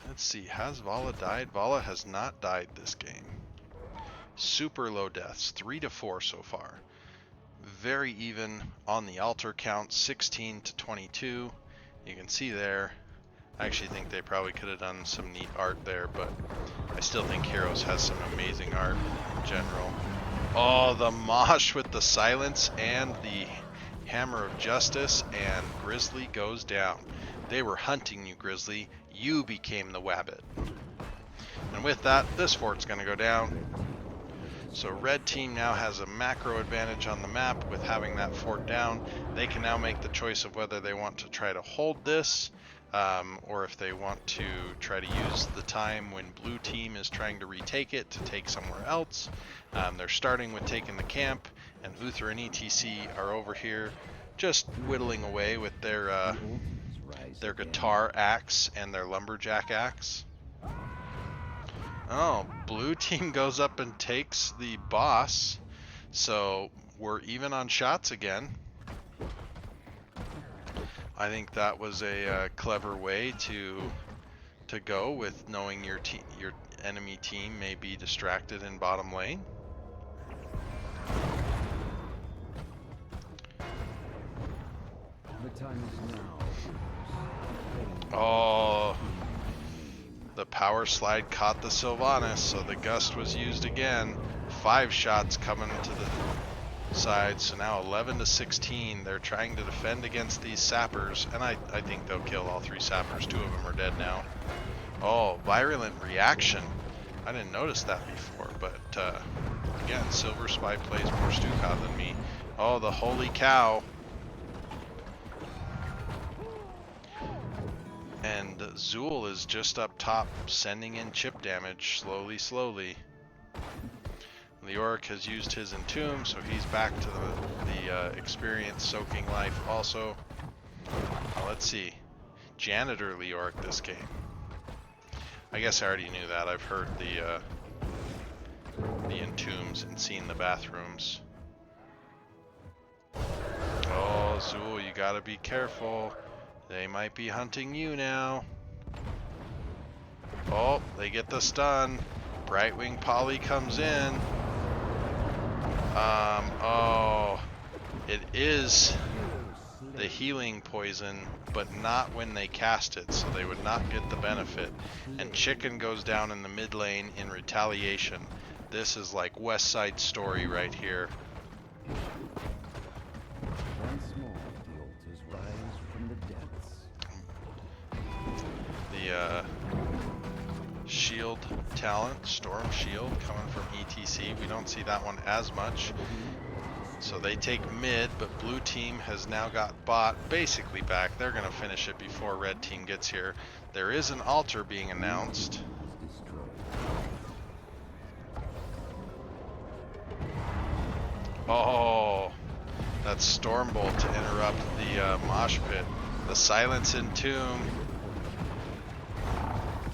Let's see, has Vala died? Vala has not died this game. Super low deaths, 3 to 4 so far. Very even on the altar count, 16 to 22. You can see there. I actually think they probably could have done some neat art there, but I still think Heroes has some amazing art in general. Oh, the mosh with the silence and the Hammer of Justice, and Grizzly goes down. They were hunting you, Grizzly. You became the wabbit. And with that, this fort's going to go down. So red team now has a macro advantage on the map with having that fort down. They can now make the choice of whether they want to try to hold this, or if they want to try to use the time when blue team is trying to retake it to take somewhere else. They're starting with taking the camp, and Uther and ETC are over here just whittling away with their guitar axe and their lumberjack axe. Oh, blue team goes up and takes the boss, so we're even on shots again. I think that was a clever way to go with knowing your enemy team may be distracted in bottom lane. The time is now. Oh, the power slide caught the Sylvanas, so the gust was used again. 5 shots coming to the side, so now 11 to 16. They're trying to defend against these sappers, and I think they'll kill all 3 sappers. 2 of them are dead now. Oh, virulent reaction. I didn't notice that before, but again, Silver Spy plays more Stukov than me. Oh, the holy cow. And Zool is just up top, sending in chip damage slowly. Leoric has used his Entomb, so he's back to the experience soaking life also. Now let's see. Janitor Leoric this game. I guess I already knew that. I've heard the Entombs and seen the bathrooms. Oh, Zool, you gotta be careful. They might be hunting you now. Oh, they get the stun. Brightwing Polly comes in. Oh, it is the healing poison, but not when they cast it, so they would not get the benefit. And Chicken goes down in the mid lane in retaliation. This is like West Side Story right here. Once more, the altars rise from the depths. The shield talent, Storm Shield, coming from ETC. We don't see that one as much. So they take mid, but blue team has now got bot basically back. They're going to finish it before red team gets here. There is an altar being announced. Oh, that's Stormbolt to interrupt the mosh pit. The silence Entomb.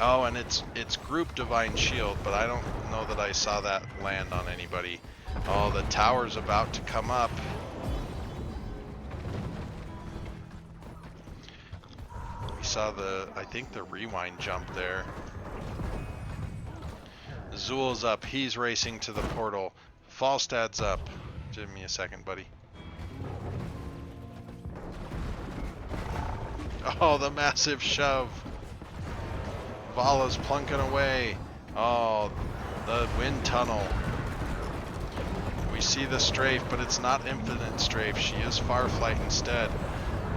Oh, and it's group Divine Shield, but I don't know that I saw that land on anybody. Oh, the tower's about to come up. We saw I think the rewind jump there. Zool's up. He's racing to the portal. Falstad's up. Give me a second, buddy. Oh, the massive shove. Vala's plunking away. Oh, the wind tunnel. We see the strafe, but it's not infinite strafe. She is Farflight instead.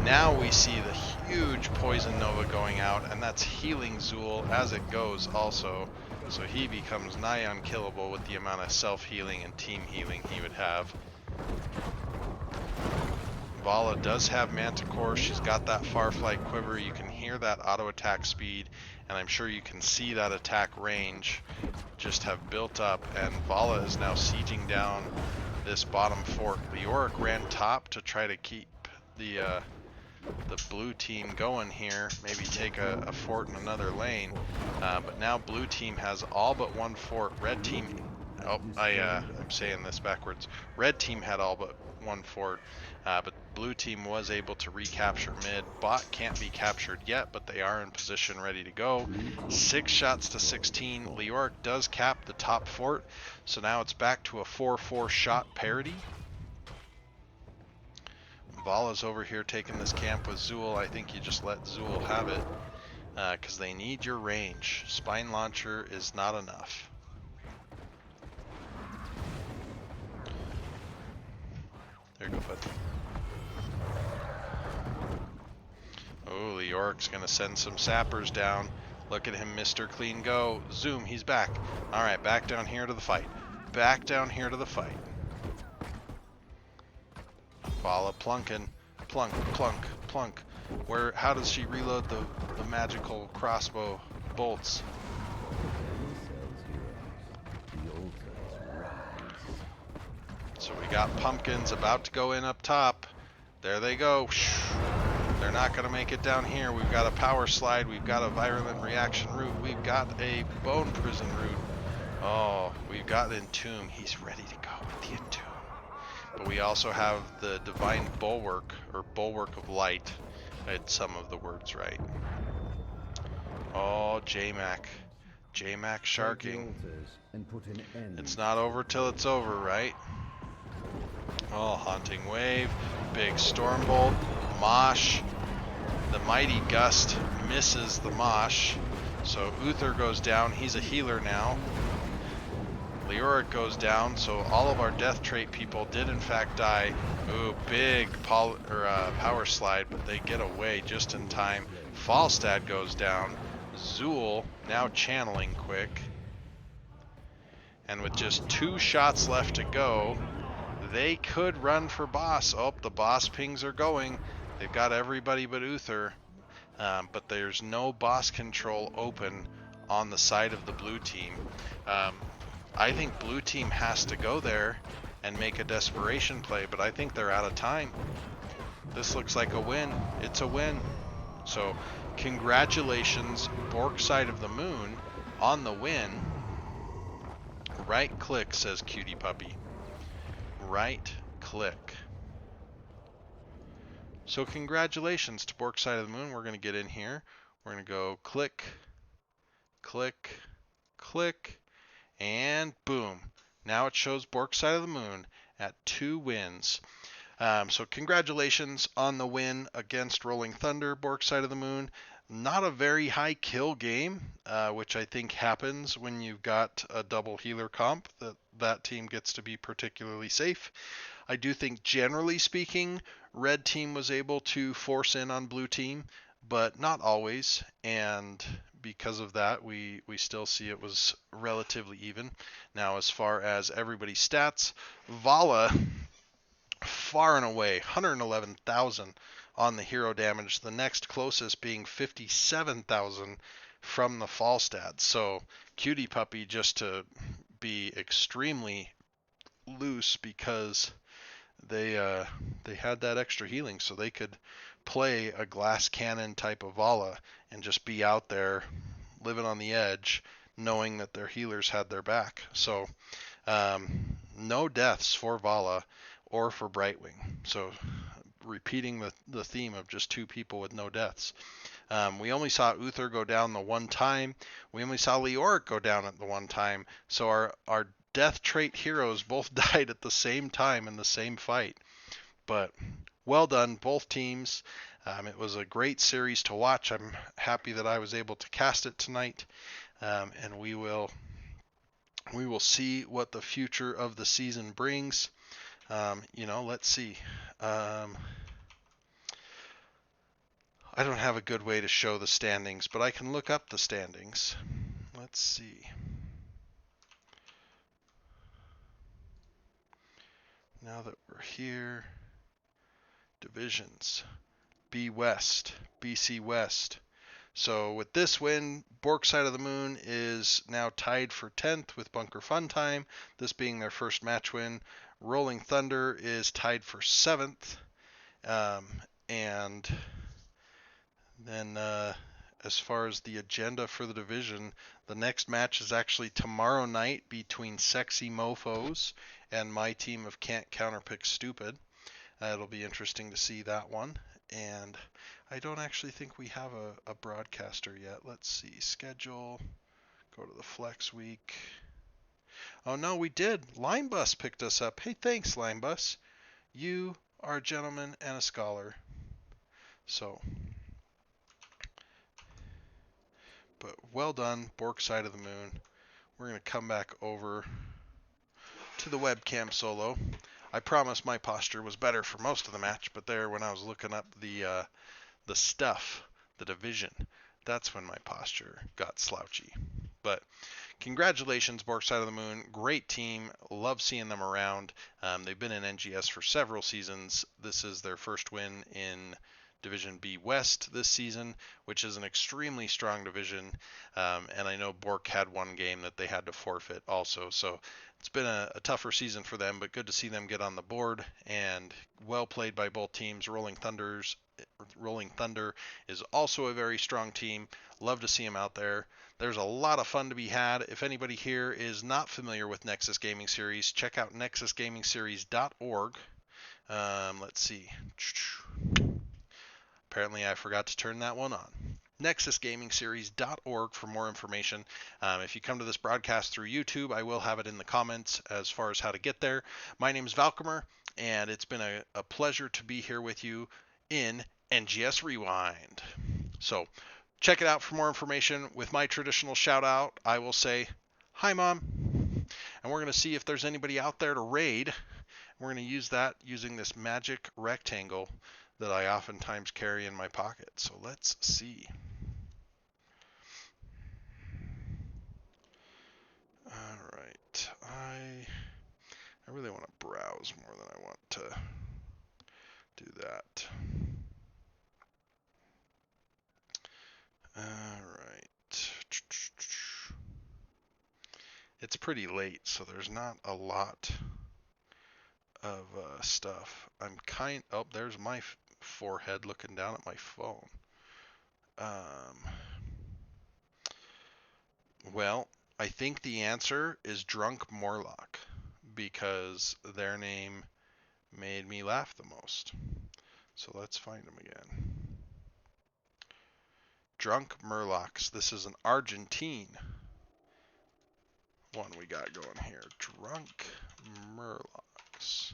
Now we see the huge Poison Nova going out, and that's healing Zool as it goes also. So he becomes nigh unkillable with the amount of self-healing and team healing he would have. Vala does have Manticore. She's got that Farflight quiver. You can hear that auto attack speed, and I'm sure you can see that attack range just have built up, and Vala is now sieging down this bottom fort. Leoric ran top to try to keep the blue team going here, maybe take a fort in another lane, but now blue team has all but one fort. Red team, oh, I'm saying this backwards. Red team had all but one fort, but blue team was able to recapture mid. Bot can't be captured yet, but they are in position ready to go. 6 shots to 16. Leoric does cap the top fort, so now it's back to a 4-4 shot parity. Vala's over here taking this camp with Zool. I think you just let Zool have it, because they need your range. Spine Launcher is not enough. There you go, bud. Oh, Leoric's gonna send some sappers down. Look at him, Mr. Clean Go. Zoom, he's back. Alright, back down here to the fight. Back down here to the fight. Vala plunking. Plunk, plunk, plunk. How does she reload the magical crossbow bolts? So we got pumpkins about to go in up top. There they go. They're not going to make it down here. We've got a power slide. We've got a virulent reaction route. We've got a bone prison route. Oh, we've got Entomb. He's ready to go with the Entomb. But we also have the divine bulwark, or bulwark of light. I had some of the words right. Oh, J-Mac. J-Mac sharking. It's not over till it's over, right? Oh, Haunting Wave, big Stormbolt, Mosh. The Mighty Gust misses the Mosh. So Uther goes down, he's a healer now. Leoric goes down, so all of our death trait people did in fact die. Ooh, big power slide, but they get away just in time. Falstad goes down. Zool now channeling quick. And with just 2 shots left to go, they could run for boss. Oh, the boss pings are going. They've got everybody but Uther. But there's no boss control open on the side of the blue team. I think blue team has to go there and make a desperation play, but I think they're out of time. This looks like a win. It's a win. So congratulations, Bork Side of the Moon, on the win. Right click, says Cutie Puppy. Right click. So congratulations to Bork Side of the Moon. We're going to get in here. We're going to go click, click, click, and boom. Now it shows Bork Side of the Moon at 2 wins. So congratulations on the win against Rolling Thunder, Bork Side of the Moon. Not a very high kill game, which I think happens when you've got a double healer comp. That team gets to be particularly safe. I do think, generally speaking, red team was able to force in on blue team, but not always. And because of that, we still see it was relatively even. Now, as far as everybody's stats, Vala, far and away, 111,000 on the hero damage. The next closest being 57,000 from the Falstad. So Cutie Puppy, just to be extremely loose, because they had that extra healing, so they could play a glass cannon type of Vala and just be out there living on the edge, knowing that their healers had their back. So no deaths for Vala or for Brightwing. So repeating the theme of just 2 people with no deaths. We only saw Uther go down the one time. We only saw Leoric go down at the one time. So our death trait heroes both died at the same time in the same fight. But well done, both teams. It was a great series to watch. I'm happy that I was able to cast it tonight, and we will see what the future of the season brings. Let's see. I don't have a good way to show the standings, but I can look up the standings. Let's see. Now that we're here, divisions. B West, BC West. So with this win, Bork Side of the Moon is now tied for 10th with Bunker Fun Time, this being their first match win. Rolling Thunder is tied for 7th. And then as far as the agenda for the division, the next match is actually tomorrow night between Sexy Mofos and my team of Can't Counterpick Stupid. It'll be interesting to see that one. And I don't actually think we have a broadcaster yet. Let's see. Schedule. Go to the Flex Week. Oh, no, we did. Linebus picked us up. Hey, thanks, Linebus. You are a gentleman and a scholar. So, but well done, Bork Side of the Moon. We're going to come back over to the webcam solo. I promise my posture was better for most of the match, but there, when I was looking up the stuff, the division, that's when my posture got slouchy. But congratulations, Bork Side of the Moon. Great team. Love seeing them around. They've been in NGS for several seasons. This is their first win in Division B West this season, which is an extremely strong division. And I know Bork had one game that they had to forfeit also. So it's been a tougher season for them, but good to see them get on the board, and well played by both teams. Rolling Thunder is also a very strong team. Love to see them out there. There's a lot of fun to be had. If anybody here is not familiar with Nexus Gaming Series, check out nexusgamingseries.org. Let's see. Apparently I forgot to turn that one on. nexusgamingseries.org for more information. If you come to this broadcast through YouTube, I will have it in the comments as far as how to get there. My name is Valcomer, and it's been a pleasure to be here with you in NGS Rewind. So check it out for more information. With my traditional shout out, I will say, hi, Mom. And we're going to see if there's anybody out there to raid. We're going to use that using this magic rectangle that I oftentimes carry in my pocket. So let's see. All right. I really want to browse more than I want to do that. All right. It's pretty late, so there's not a lot of stuff. Oh, there's my forehead looking down at my phone. Well, I think the answer is Drunk Morlock, because their name made me laugh the most. So let's find them again. Drunk Murlocs. This is an Argentine one we got going here. Drunk Murlocs.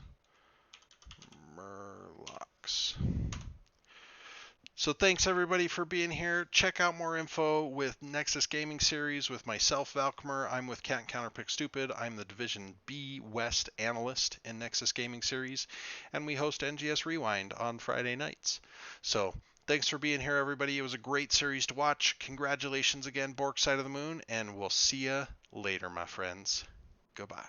So thanks everybody for being here. Check out more info with Nexus Gaming Series with myself, Valcomer. I'm with Can't Counterpick Stupid. I'm the Division B West analyst in Nexus Gaming Series, and we host NGS Rewind on Friday nights. So thanks for being here, everybody. It was a great series to watch. Congratulations again, Bork Side of the Moon, and we'll see ya later, my friends. Goodbye.